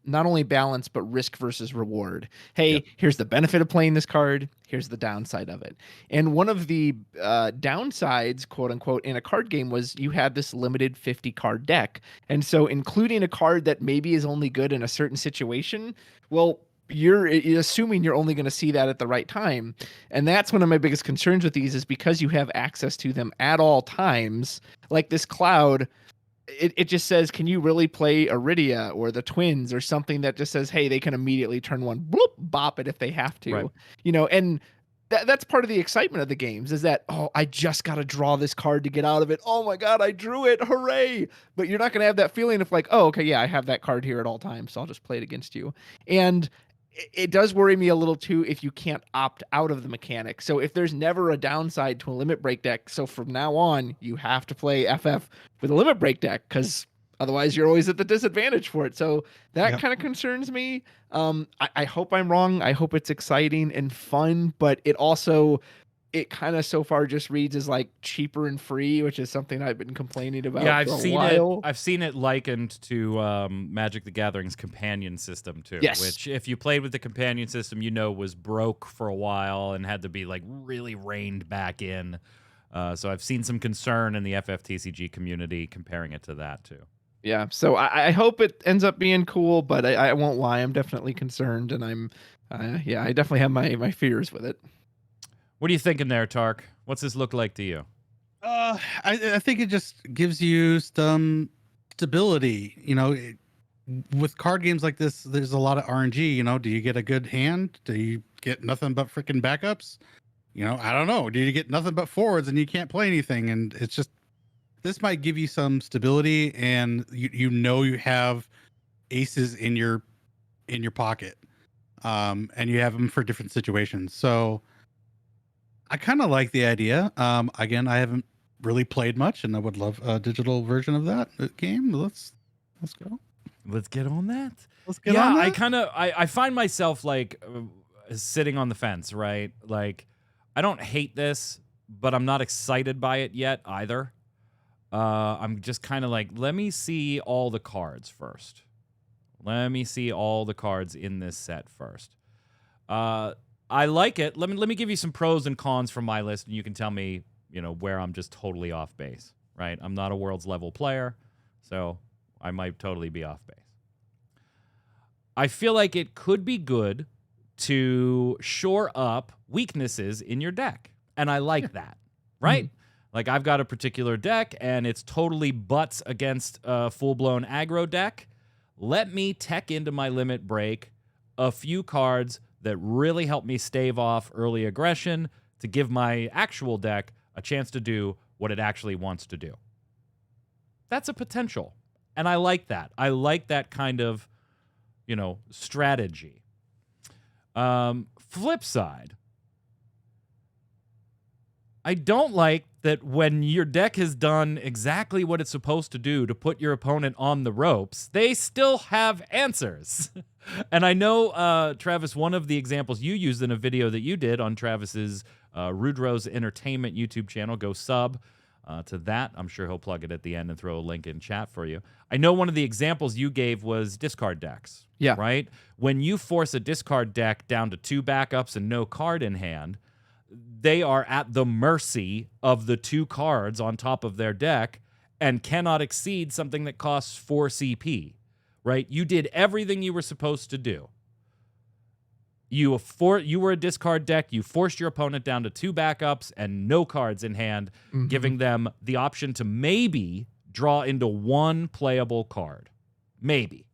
not only balance but risk versus reward. Hey, Yep. Here's the benefit of playing this card. Here's the downside of it. And one of the downsides, quote unquote, in a card game was you had this limited 50 card deck, and so including a card that maybe is only good in a certain situation, well, you're assuming you're only going to see that at the right time. And that's one of my biggest concerns with these, is because you have access to them at all times, like this cloud, it just says, can you really play Iridia or the twins or something that just says, hey, they can immediately turn one, bloop, bop it if they have to, Right. And that's part of the excitement of the games, is that, oh, I just got to draw this card to get out of it. Oh my God, I drew it. Hooray. But you're not going to have that feeling of like, oh, okay, yeah, I have that card here at all times, so I'll just play it against you. And it does worry me a little too if you can't opt out of the mechanic. So if there's never a downside to a Limit Break deck, so from now on you have to play FF with a Limit Break deck, because otherwise you're always at the disadvantage for it. So that kind of concerns me. I hope I'm wrong. I hope it's exciting and fun, but it kind of so far just reads as like cheaper and free, which is something I've been complaining about. Yeah, for a while. I've seen it likened to Magic the Gathering's companion system too. Yes. Which, if you played with the companion system, was broke for a while and had to be like really reined back in. So I've seen some concern in the FFTCG community comparing it to that too. Yeah, so I hope it ends up being cool, but I won't lie, I'm definitely concerned, and I definitely have my fears with it. What are you thinking there, Tark? What's this look like to you? I think it just gives you some stability. With card games like this, there's a lot of RNG. Do you get a good hand? Do you get nothing but freaking backups? I don't know. Do you get nothing but forwards and you can't play anything? And it's just, this might give you some stability, and you have aces in your pocket, and you have them for different situations. So I kind of like the idea. Again, I haven't really played much, and I would love a digital version of that game. Let's go. Let's get on that. Let's get on that. I find myself like sitting on the fence, right? Like, I don't hate this, but I'm not excited by it yet either. I'm just kind of like, let me see all the cards first. Let me see all the cards in this set first. I like it. Let me give you some pros and cons from my list, and you can tell me, where I'm just totally off base, right? I'm not a world's level player, so I might totally be off base. I feel like it could be good to shore up weaknesses in your deck, and I like that, right? Mm-hmm. Like, I've got a particular deck, and it's totally butts against a full-blown aggro deck. Let me tech into my Limit Break a few cards that really help me stave off early aggression to give my actual deck a chance to do what it actually wants to do. That's a potential, and I like that. I like that kind of, strategy. Flip side, I don't like that when your deck has done exactly what it's supposed to do to put your opponent on the ropes, they still have answers. And I know, Travis, one of the examples you used in a video that you did on Travis's Rudrose Entertainment YouTube channel, go sub to that. I'm sure he'll plug it at the end and throw a link in chat for you. I know one of the examples you gave was discard decks. Yeah. Right? When you force a discard deck down to 2 backups and no card in hand, they are at the mercy of the 2 cards on top of their deck and cannot exceed something that costs 4 CP, right? You did everything you were supposed to do. You were a discard deck. You forced your opponent down to 2 backups and no cards in hand, giving them the option to maybe draw into one playable card. Maybe.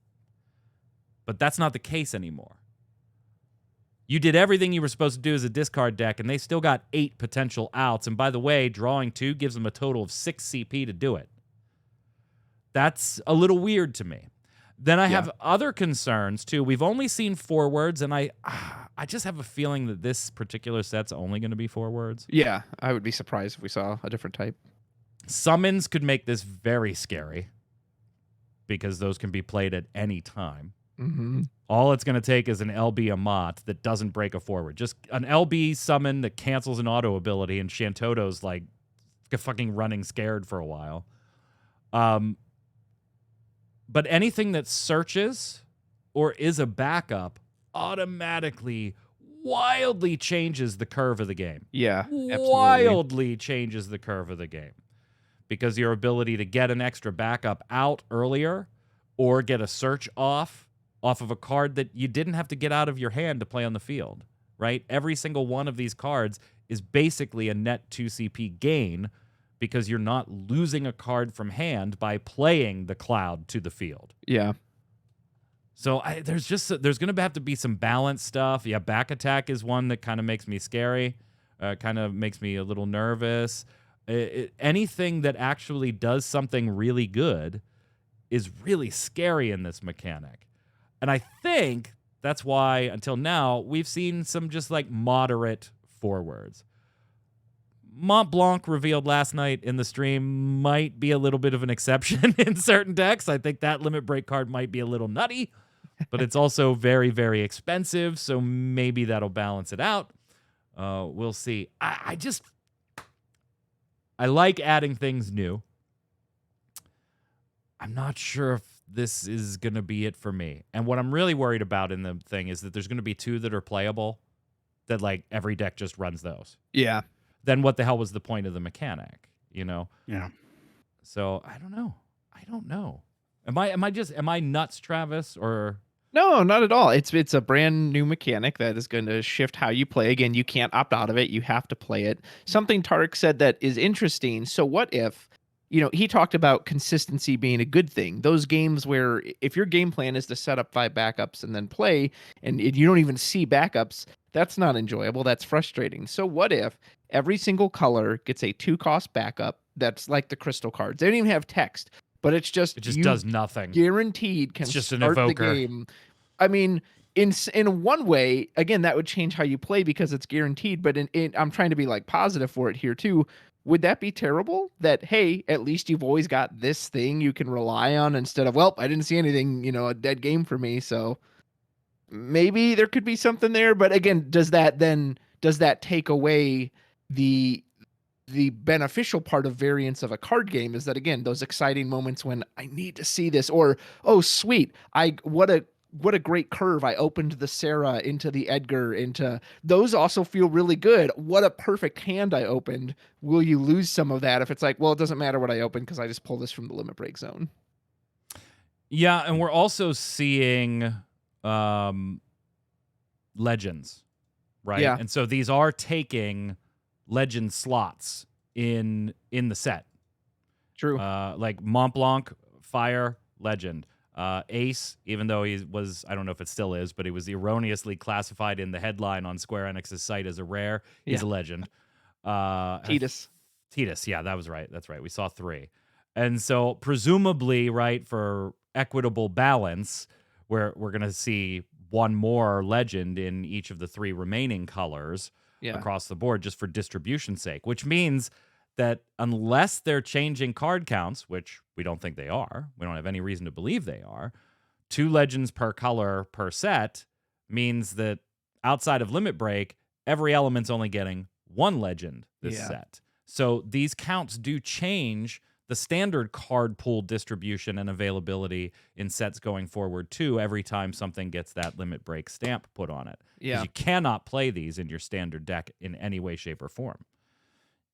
But that's not the case anymore. You did everything you were supposed to do as a discard deck, and they still got 8 potential outs. And by the way, drawing 2 gives them a total of 6 CP to do it. That's a little weird to me. Then I have other concerns, too. We've only seen 4 words, and I just have a feeling that this particular set's only going to be 4 words. Yeah, I would be surprised if we saw a different type. Summons could make this very scary because those can be played at any time. Mm-hmm. All it's going to take is an LB Amat that doesn't break a forward. Just an LB summon that cancels an auto ability, and Shantoto's like fucking running scared for a while. But anything that searches or is a backup automatically wildly changes the curve of the game. Yeah, absolutely. Wildly changes the curve of the game. Because your ability to get an extra backup out earlier or get a search off of a card that you didn't have to get out of your hand to play on the field, right? Every single one of these cards is basically a net 2 CP gain because you're not losing a card from hand by playing the Cloud to the field. Yeah. So there's going to have to be some balance stuff. Yeah, back attack is one that kind of makes me scary, kind of makes me a little nervous. Anything that actually does something really good is really scary in this mechanic. And I think that's why, until now, we've seen some just like moderate forwards. Mont Blanc revealed last night in the stream might be a little bit of an exception in certain decks. I think that limit break card might be a little nutty, but it's also very, very expensive, so maybe that'll balance it out. We'll see. I like adding things new. I'm not sure if this is going to be it for me. And what I'm really worried about in the thing is that there's going to be 2 that are playable, that like every deck just runs those. Yeah. Then what the hell was the point of the mechanic, you know? Yeah. So I don't know. Am I nuts, Travis, or... No, not at all. It's a brand new mechanic that is going to shift how you play. Again, you can't opt out of it. You have to play it. Something Tarek said that is interesting. So what if, he talked about consistency being a good thing. Those games where if your game plan is to set up 5 backups and then play, and you don't even see backups, that's not enjoyable. That's frustrating. So what if every single color gets a 2-cost backup that's like the crystal cards? They don't even have text, but it just does nothing. Guaranteed can it's just an start evoker. The game. I mean, in one way, again, that would change how you play because it's guaranteed. But I'm trying to be like positive for it here too. Would that be terrible? That, hey, at least you've always got this thing you can rely on instead of, well, I didn't see anything, a dead game for me. So maybe there could be something there. But again, does that take away the beneficial part of variance of a card game? Is that, again, those exciting moments when I need to see this, or, oh, sweet, what a great curve. I opened the Sarah into the Edgar into those also feel really good. What a perfect hand I opened. Will you lose some of that if it's like, well, it doesn't matter what I open because I just pull this from the limit break zone? Yeah, and we're also seeing legends, right? Yeah. And so these are taking legend slots in the set. True. Like Mont Blanc, Fire, Legend. Ace, even though he was, I don't know if it still is, but he was erroneously classified in the headline on Square Enix's site as a rare. He's a legend. Tidus, yeah, that was right. That's right. We saw 3. And so presumably, right, for equitable balance, we're going to see one more legend in each of the 3 remaining colors across the board just for distribution's sake, which means that unless they're changing card counts, which we don't think they are, we don't have any reason to believe they are, 2 legends per color per set means that outside of Limit Break, every element's only getting 1 legend this set. So these counts do change the standard card pool distribution and availability in sets going forward too every time something gets that Limit Break stamp put on it. Because you cannot play these in your standard deck in any way, shape, or form.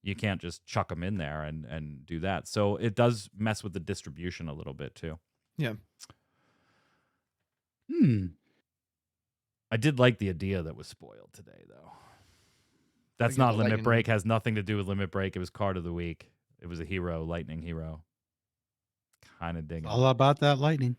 You can't just chuck them in there and do that. So it does mess with the distribution a little bit too. Yeah. I did like the idea that was spoiled today, though. That's not Limit Break. Has nothing to do with Limit Break. It was card of the week. It was a hero, lightning hero. kind of digging. All about that lightning.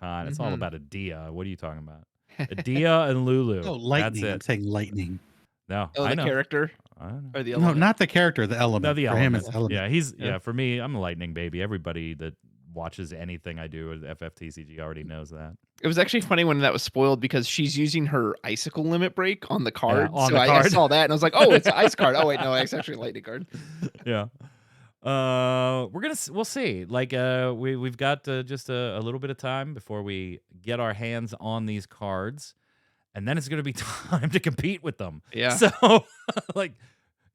It's all about Adia. What are you talking about? Adia and Lulu. Oh, lightning. That's it. I'm saying lightning. No, Oh, I the know. character I know. or the No, element? not the character, the element. No, the For him, element. it's element. Yeah, for me, I'm a lightning baby. Everybody that watches anything I do at FFTCG already knows that. It was actually funny when that was spoiled because she's using her icicle limit break on the card. on so the I card. saw that and I was like, oh, it's an ice card. Oh wait, no, it's actually a lightning card. Yeah. We'll see. Like we've got just a little bit of time before we get our hands on these cards, and then it's going to be time to compete with them. Yeah. So like,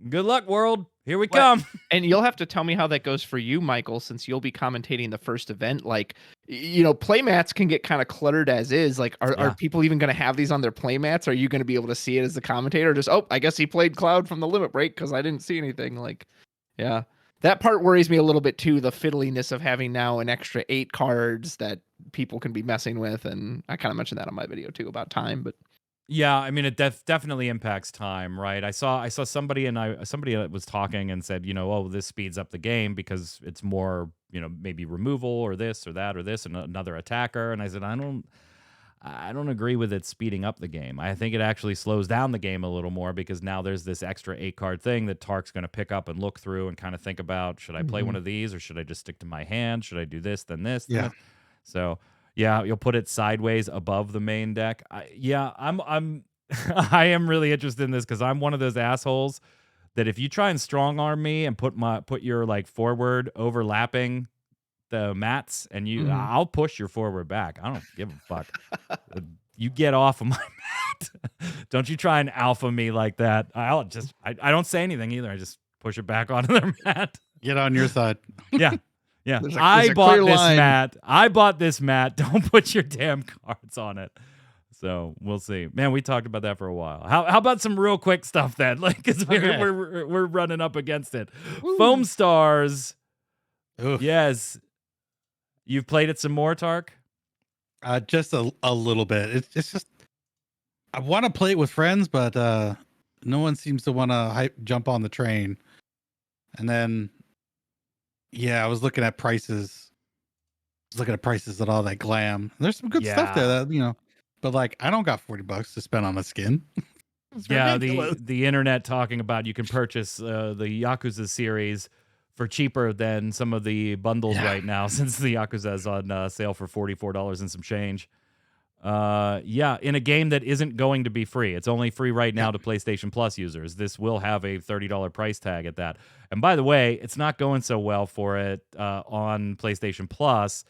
good luck, world. Here we come. And you'll have to tell me how that goes for you, Michael, since you'll be commentating the first event. Like, playmats can get kind of cluttered as is. Like, are people even going to have these on their playmats? Are you going to be able to see it as the commentator? Or just, I guess he played Cloud from the limit break because I didn't see anything. Like, yeah. That part worries me a little bit too, the fiddliness of having now an extra 8 cards that people can be messing with. And I kind of mentioned that on my video too about time, but yeah, I mean, it definitely impacts time, right? I saw somebody that was talking and said, this speeds up the game because it's more, maybe removal or this or that or this and another attacker. And I said, I don't agree with it speeding up the game. I think it actually slows down the game a little more because now there's this extra 8-card thing that Tark's going to pick up and look through and kind of think about, should I play one of these or should I just stick to my hand? Should I do this, then this? Yeah. So, yeah, you'll put it sideways above the main deck. I'm I am really interested in this because I'm one of those assholes that if you try and strong arm me and put your like forward overlapping the mats and I'll push your forward back. I don't give a fuck. You get off of my mat. Don't you try and alpha me like that. I don't say anything either. I just push it back onto their mat. Get on your side. Yeah. Yeah. There's I a bought clear this line. mat. I bought this mat. Don't put your damn cards on it. So we'll see. Man, we talked about that for a while. How about some real quick stuff then? Like, because we're running up against it. Woo. Foam Stars. Oof. Yes. You've played it some more, Tark? Just a little bit. It's just I want to play it with friends, but no one seems to want to jump on the train. And then, I was looking at prices. At all that glam. There's some good stuff there, that but like I don't got $40 to spend on a skin. Yeah, ridiculous. the internet talking about you can purchase the Yakuza series for cheaper than some of the bundles right now, since the Yakuza is on sale for $44 and some change. In a game that isn't going to be free. It's only free right now to PlayStation Plus users. This will have a $30 price tag at that. And by the way, it's not going so well for it on PlayStation Plus,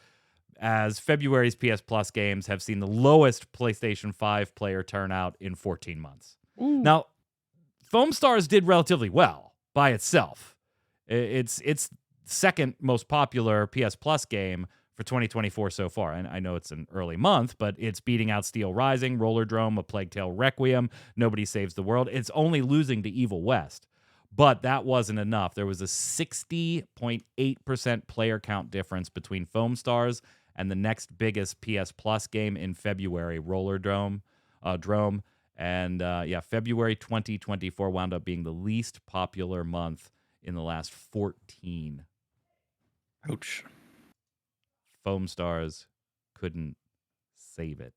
as February's PS Plus games have seen the lowest PlayStation 5 player turnout in 14 months. Ooh. Now, Foam Stars did relatively well by itself. It's second most popular PS Plus game for 2024 so far. And I know it's an early month, but it's beating out Steel Rising, Rollerdrome, A Plague Tale Requiem, Nobody Saves the World. It's only losing to Evil West. But that wasn't enough. There was a 60.8% player count difference between Foam Stars and the next biggest PS Plus game in February, Rollerdrome. And February 2024 wound up being the least popular month in the last 14. Ouch. Foam Stars couldn't save it.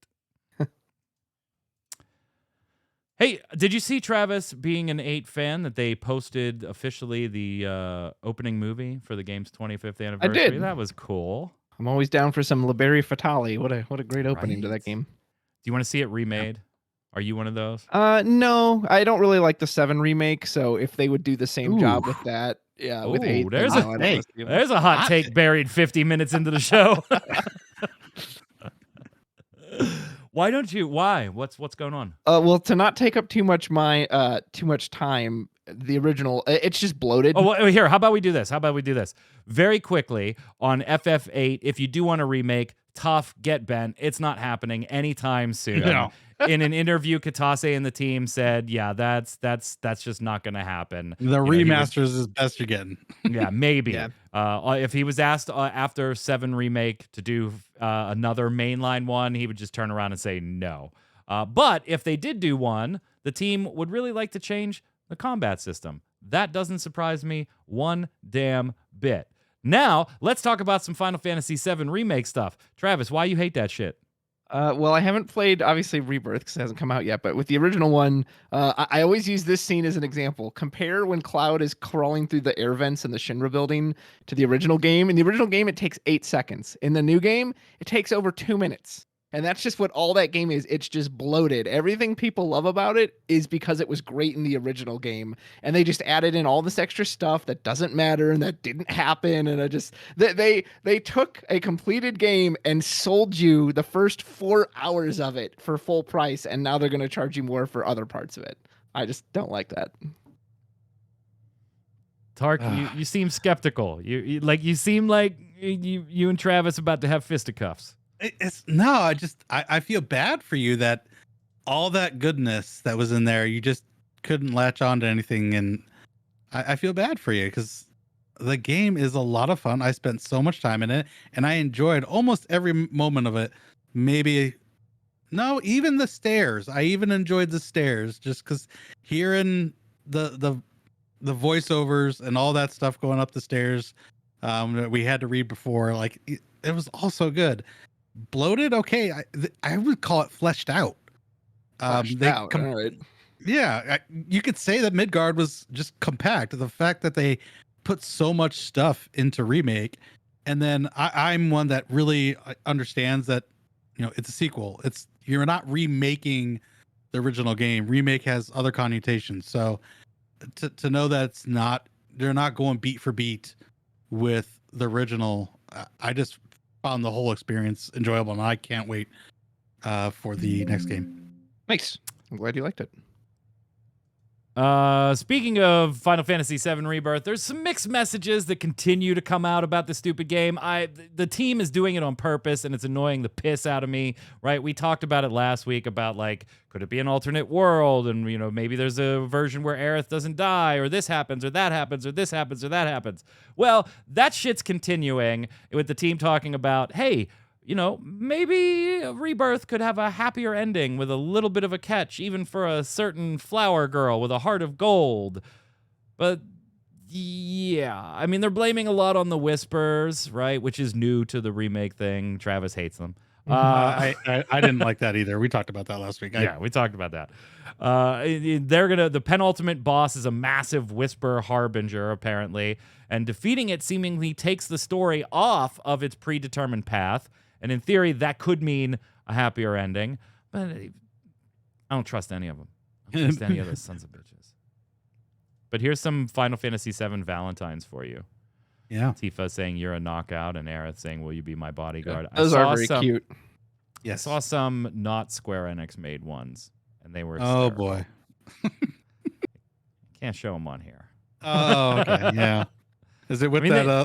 Hey, did you see, Travis, being an 8 fan, that they posted officially the opening movie for the game's 25th anniversary? I did. That was cool. I'm always down for some Liberi Fatale. What a great opening to Right. that game. Do you want to see it remade? Are you one of those? No, I don't really like the 7 remake. So if they would do the same job with that, with 8, there's then a no, I don't wanna see it. There's a hot take buried 50 minutes into the show. Why don't you? Why? What's going on? Well, to not take up too much time, the original, it's just bloated. Oh, well, here, how about we do this? Very quickly on FF8, if you do want a remake, tough, get bent. It's not happening anytime soon. No. In an interview, Katase and the team said, that's just not going to happen. The remasters is best you're getting. Yeah, maybe. Yeah. If he was asked after 7 remake to do another mainline one, he would just turn around and say no. But if they did do one, the team would really like to change the combat system. That doesn't surprise me one damn bit. Now, let's talk about some Final Fantasy VII Remake stuff. Travis, why you hate that shit? Well, I haven't played, obviously, Rebirth because it hasn't come out yet. But with the original one, I always use this scene as an example. Compare when Cloud is crawling through the air vents in the Shinra building to the original game. In the original game, it takes 8 seconds. In the new game, it takes over 2 minutes. And that's just what all that game is. It's just bloated. Everything people love about it is because it was great in the original game. And they just added in all this extra stuff that doesn't matter and that didn't happen. And I just they took a completed game and sold you the first 4 hours of it for full price, and now they're gonna charge you more for other parts of it. I just don't like that. Tark, you seem skeptical. You seem like you and Travis about to have fisticuffs. I feel bad for you that all that goodness that was in there, you just couldn't latch on to anything. And I feel bad for you because the game is a lot of fun. I spent so much time in it and I enjoyed almost every moment of it. Even the stairs. I even enjoyed the stairs just because hearing the voiceovers and all that stuff going up the stairs that we had to read before, like it was all so good. Bloated, okay. I would call it fleshed out. All right. Yeah, you could say that Midgard was just compact. The fact that they put so much stuff into Remake, and then I'm one that really understands that it's a sequel. You're not remaking the original game. Remake has other connotations. So to know that they're not going beat for beat with the original. I just found the whole experience enjoyable, and I can't wait for the next game. Nice. I'm glad you liked it. Speaking of Final Fantasy VII Rebirth, there's some mixed messages that continue to come out about the stupid game. The team is doing it on purpose, and it's annoying the piss out of me, right? We talked about it last week about, like, could it be an alternate world? And, maybe there's a version where Aerith doesn't die, or this happens, or that happens, or this happens, or that happens. Well, that shit's continuing with the team talking about, hey, maybe Rebirth could have a happier ending with a little bit of a catch, even for a certain flower girl with a heart of gold. But yeah, I mean, they're blaming a lot on the whispers, right? Which is new to the remake thing. Travis hates them. I didn't like that either. We talked about that last week. We talked about that. The penultimate boss is a massive whisper harbinger, apparently, and defeating it seemingly takes the story off of its predetermined path. And in theory, that could mean a happier ending. But I don't trust any of them. I don't trust any of those sons of bitches. But here's some Final Fantasy VII Valentines for you. Yeah. Tifa saying, "You're a knockout," and Aerith saying, "Will you be my bodyguard?" Those are very cute. Yes. I saw some not Square Enix made ones, and they were Oh, hysterical. boy. Can't show them on here. Oh, okay. Yeah. Is it with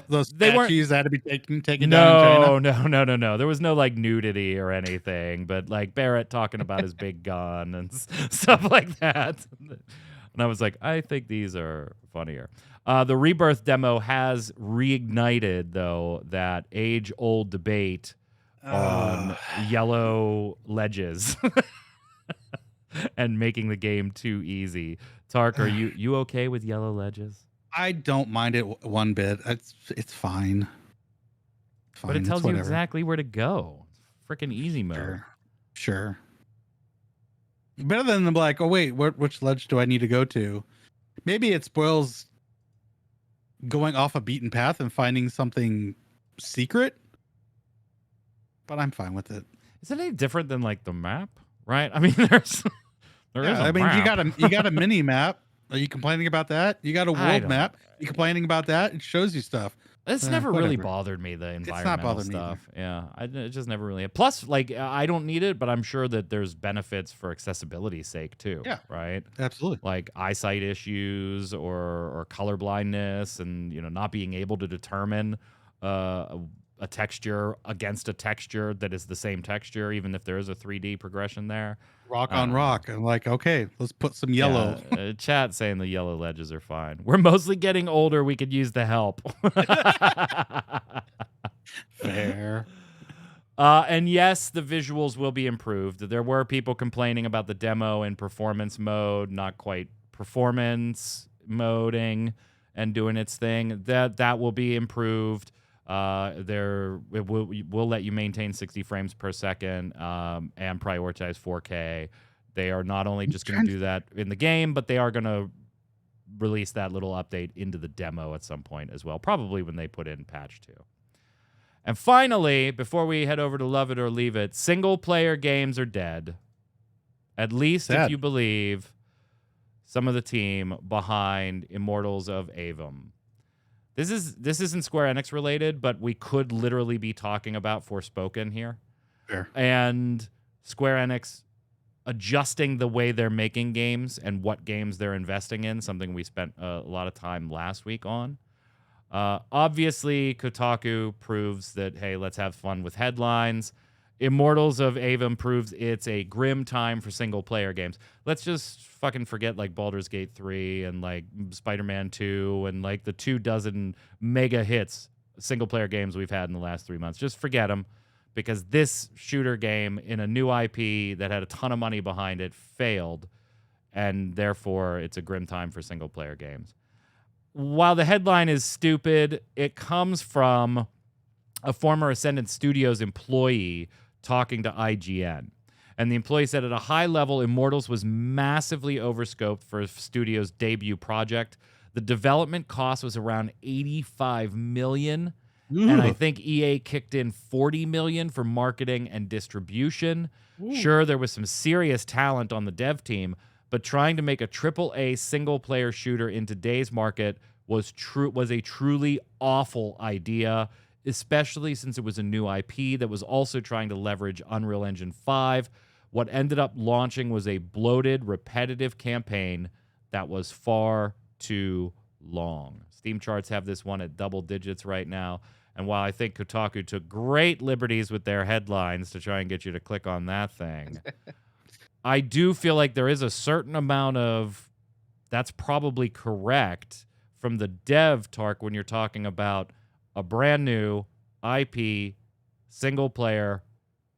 those statues that had to be taken down in China? No. There was no, like, nudity or anything, but, like, Barrett talking about his big gun and stuff like that. And I was like, I think these are funnier. The Rebirth demo has reignited, though, that age-old debate on yellow ledges and making the game too easy. Tark, are you okay with yellow ledges? I don't mind it one bit. It's fine. But it tells you exactly where to go. Freaking easy mode. Sure. Better than like, oh wait, which ledge do I need to go to? Maybe it spoils going off a beaten path and finding something secret. But I'm fine with it. Is it any different than, like, the map? Right? I mean, there is a map. you got a mini map. Are you complaining about that? You got a world map. You complaining about that? It shows you stuff. It's never really bothered me, the environmental stuff. Yeah, it just never really. Plus, like, I don't need it, but I'm sure that there's benefits for accessibility's sake too. Yeah, right. Absolutely. Like eyesight issues or color blindness, and not being able to determine a texture against a texture that is the same texture, even if there is a 3D progression there. Rock on rock. I'm like, okay, let's put some yellow. Chat saying the yellow ledges are fine. We're mostly getting older. We could use the help. Fair. And yes, the visuals will be improved. There were people complaining about the demo in performance mode, not quite performance moding. and doing its thing. That will be improved. Will let you maintain 60 frames per second and prioritize 4K. They are not only just going to do that in the game, but they are going to release that little update into the demo at some point as well, probably when they put in patch 2. And finally, before we head over to Love It or Leave It, single-player games are dead. At least if you believe some of the team behind Immortals of Avum. This isn't Square Enix related, but we could literally be talking about Forspoken here. Fair. And Square Enix adjusting the way they're making games and what games they're investing in, something we spent a lot of time last week on. Obviously, Kotaku proves that, hey, let's have fun with headlines. Immortals of Avum proves it's a grim time for single-player games. Let's just fucking forget, like, Baldur's Gate 3 and, like, Spider-Man 2 and, like, the 24 mega hits single-player games we've had in the last 3 months. Just forget them, because this shooter game in a new IP that had a ton of money behind it failed, and therefore it's a grim time for single-player games. While the headline is stupid, it comes from a former Ascendant Studios employee talking to IGN. And the employee said, at a high level, Immortals was massively overscoped for a studio's debut project. The development cost was around $85 million. And I think EA kicked in $40 million for marketing and distribution. Sure, there was some serious talent on the dev team, but trying to make a AAA single-player shooter in today's market was a truly awful idea, especially since it was a new IP that was also trying to leverage Unreal Engine 5. What ended up launching was a bloated, repetitive campaign that was far too long. Steam charts have this one at double digits right now. And while I think Kotaku took great liberties with their headlines to try and get you to click on that thing, I do feel like there is a certain amount of that's probably correct from the dev, Tark, when you're talking about a brand new IP single-player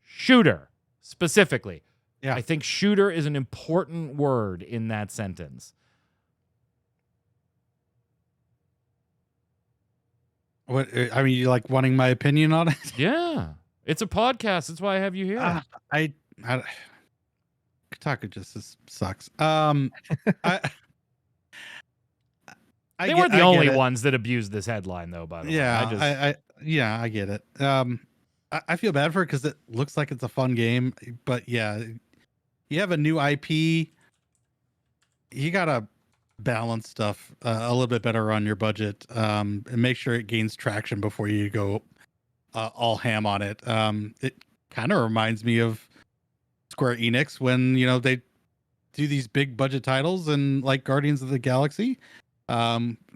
shooter specifically. Yeah. I think shooter is an important word in that sentence. What I mean, you like wanting my opinion on it? Yeah, it's a podcast. That's why I have you here. Kotaku just sucks. They weren't the only ones that abused this headline, though. By the way, I get it. I feel bad for it because it looks like it's a fun game, but yeah, you have a new IP, you gotta balance stuff a little bit better on your budget, and make sure it gains traction before you go all ham on it. It kind of reminds me of Square Enix when they do these big budget titles and like Guardians of the Galaxy,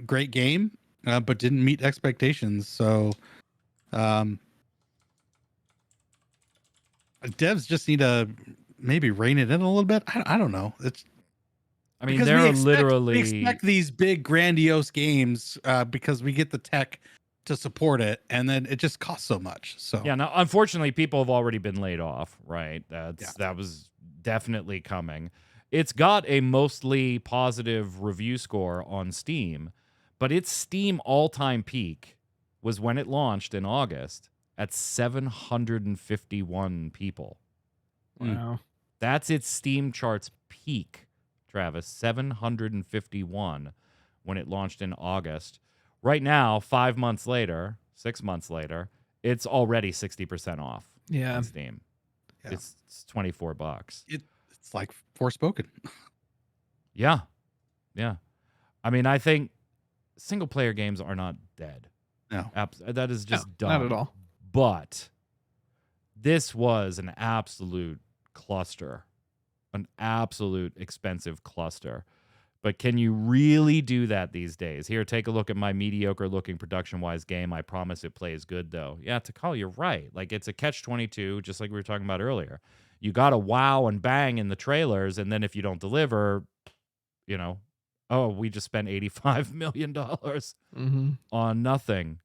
great game, but didn't meet expectations. So devs just need to maybe rein it in a little bit. I don't know. I mean, we expect these big grandiose games because we get the tech to support it, and then it just costs so much. So yeah, now unfortunately people have already been laid off, right? That was definitely coming. It's got a mostly positive review score on Steam, but its Steam all-time peak was when it launched in August at 751 people. Wow. That's its Steam charts peak, Travis, 751 when it launched in August. Right now, 6 months later, it's already 60% off on Steam. Yeah. It's $24. It's like Forspoken. Yeah. I mean, I think single-player games are not dead. No. That is just dumb. Not at all. But this was an absolute cluster. An absolute expensive cluster. But can you really do that these days? Here, take a look at my mediocre-looking production-wise game. I promise it plays good, though. Yeah, Takal, you're right. Like, it's a catch-22, just like we were talking about earlier. You got to wow and bang in the trailers, and then if you don't deliver, we just spent $85 million on nothing.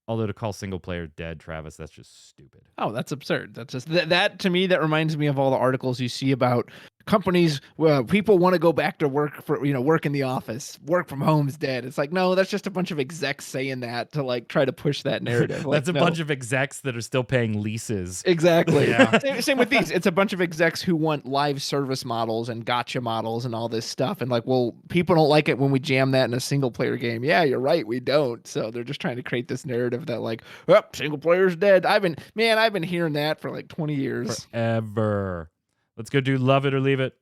Although to call single player dead, Travis, that's just stupid. Oh, that's absurd. That's just that to me, that reminds me of all the articles you see about companies, people want to go back to work for, work in the office, work from home's dead. It's like, no, that's just a bunch of execs saying that to like try to push that narrative. Like, That's a bunch of execs that are still paying leases. Exactly. Yeah. Same with these. It's a bunch of execs who want live service models and gotcha models and all this stuff. And like, well, people don't like it when we jam that in a single player game. Yeah, you're right. We don't. So they're just trying to create this narrative that like, oh, single player's dead. I've been hearing that for like 20 years. Forever. Let's go do Love It or Leave It.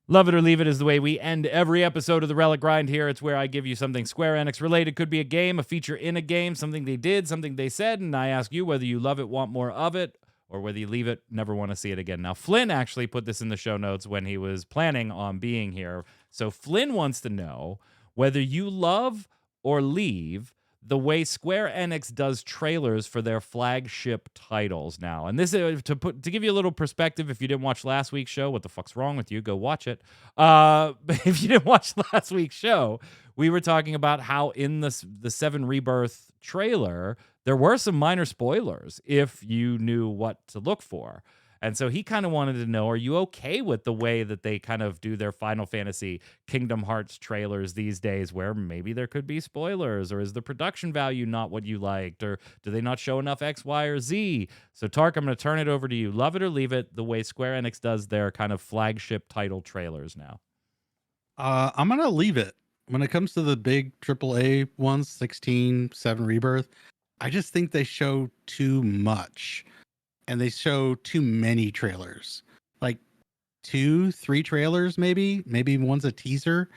Love It or Leave It is the way we end every episode of the Relic Grind here. It's where I give you something Square Enix related. Could be a game, a feature in a game, something they did, something they said, and I ask you whether you love it, want more of it, or whether you leave it, never want to see it again. Now, Flynn actually put this in the show notes when he was planning on being here. So Flynn wants to know whether you love or leave the way Square Enix does trailers for their flagship titles now. And this is to give you a little perspective. If you didn't watch last week's show, what the fuck's wrong with you? Go watch it. But if you didn't watch last week's show, we were talking about how in the FF7 Rebirth trailer, there were some minor spoilers if you knew what to look for. And so he kind of wanted to know, are you okay with the way that they kind of do their Final Fantasy Kingdom Hearts trailers these days, where maybe there could be spoilers, or is the production value not what you liked, or do they not show enough X, Y, or Z? So Tark, I'm going to turn it over to you. Love it or leave it, the way Square Enix does their kind of flagship title trailers now. I'm going to leave it. When it comes to the big AAA ones, 16, 7 Rebirth, I just think they show too much. And they show too many trailers, like 2, 3 trailers, maybe one's a teaser.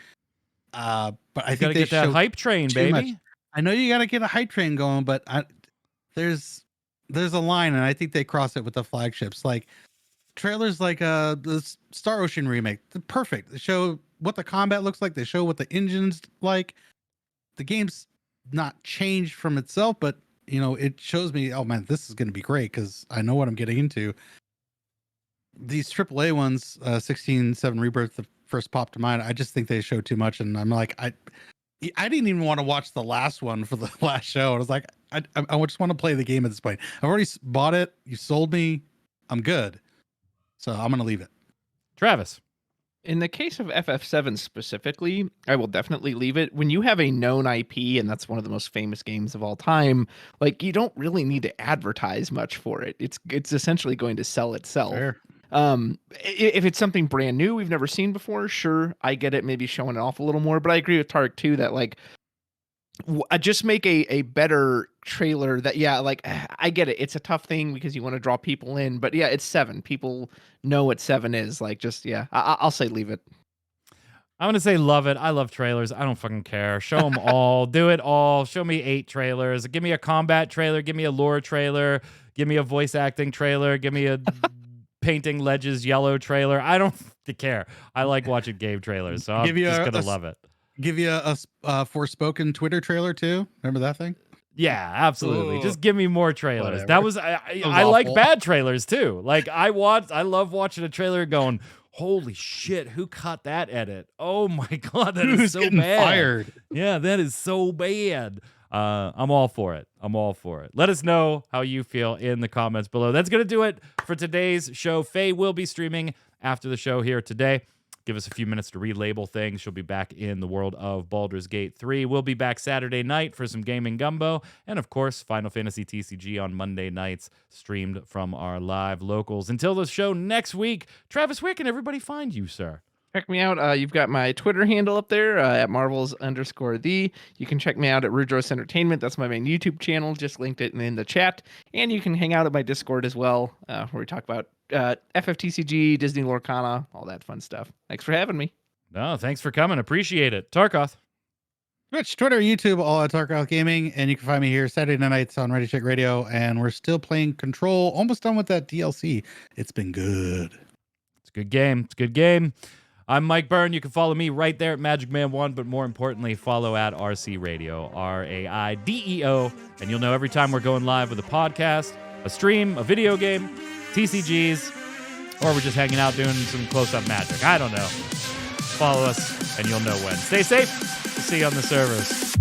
But I think they get that hype train, baby. Much. I know you got to get a hype train going, but there's a line, and I think they cross it with the flagships. Like trailers, like the Star Ocean remake, they're perfect. They show what the combat looks like. They show what the engine's like. The game's not changed from itself, but it shows me, oh man, this is going to be great because I know what I'm getting into. These AAA ones, 16, 7 Rebirth, the first popped to mind. I just think they show too much, and I'm like, I didn't even want to watch the last one for the last show. I was like, I just want to play the game at this point. I've already bought it. You sold me. I'm good. So I'm going to leave it. Travis. In the case of FF7 specifically, I will definitely leave it. When you have a known IP, and that's one of the most famous games of all time, like you don't really need to advertise much for it. It's essentially going to sell itself. Fair. If it's something brand new we've never seen before, sure, I get it, maybe showing it off a little more. But I agree with Tarek too that like just make a better trailer that, yeah, like I get it. It's a tough thing because you want to draw people in, but yeah, it's 7. People know what 7 is. Like, just, yeah, I'll say leave it. I'm going to say love it. I love trailers. I don't fucking care. Show them all. Do it all. Show me 8 trailers. Give me a combat trailer. Give me a lore trailer. Give me a voice acting trailer. Give me a painting ledges yellow trailer. I don't care. I like watching game trailers, so I'm just going to love it. Give you a Forspoken Twitter trailer too. Remember that thing? Yeah, absolutely. Ooh. Just give me more trailers. Whatever. That was I like bad trailers too. Like I love watching a trailer going, holy shit, who cut that edit? Oh my god, that is so bad. Fired? Yeah, that is so bad. I'm all for it. Let us know how you feel in the comments below. That's gonna do it for today's show. Faye will be streaming after the show here today. Give us a few minutes to relabel things. She'll be back in the world of Baldur's Gate 3. We'll be back Saturday night for some gaming gumbo. And, of course, Final Fantasy TCG on Monday nights, streamed from our live locals. Until the show next week, Travis, where can everybody find you, sir? Check me out. You've got my Twitter handle up there at Marvels_the. You can check me out at Rudros Entertainment. That's my main YouTube channel. Just linked it in the chat. And you can hang out at my Discord as well, where we talk about FFTCG, Disney Lorcana, all that fun stuff. Thanks for having me. No, thanks for coming. Appreciate it. Tarkoth. Twitch, Twitter, YouTube, all at Tarkoth Gaming. And you can find me here Saturday nights on Ready Check Radio. And we're still playing Control. Almost done with that DLC. It's been good. It's a good game. I'm Mike Byrne. You can follow me right there at MagicMan1, but more importantly, follow at RC Radio, RAIDEO, and you'll know every time we're going live with a podcast, a stream, a video game, TCGs, or we're just hanging out doing some close-up magic. I don't know. Follow us, and you'll know when. Stay safe. We'll see you on the servers.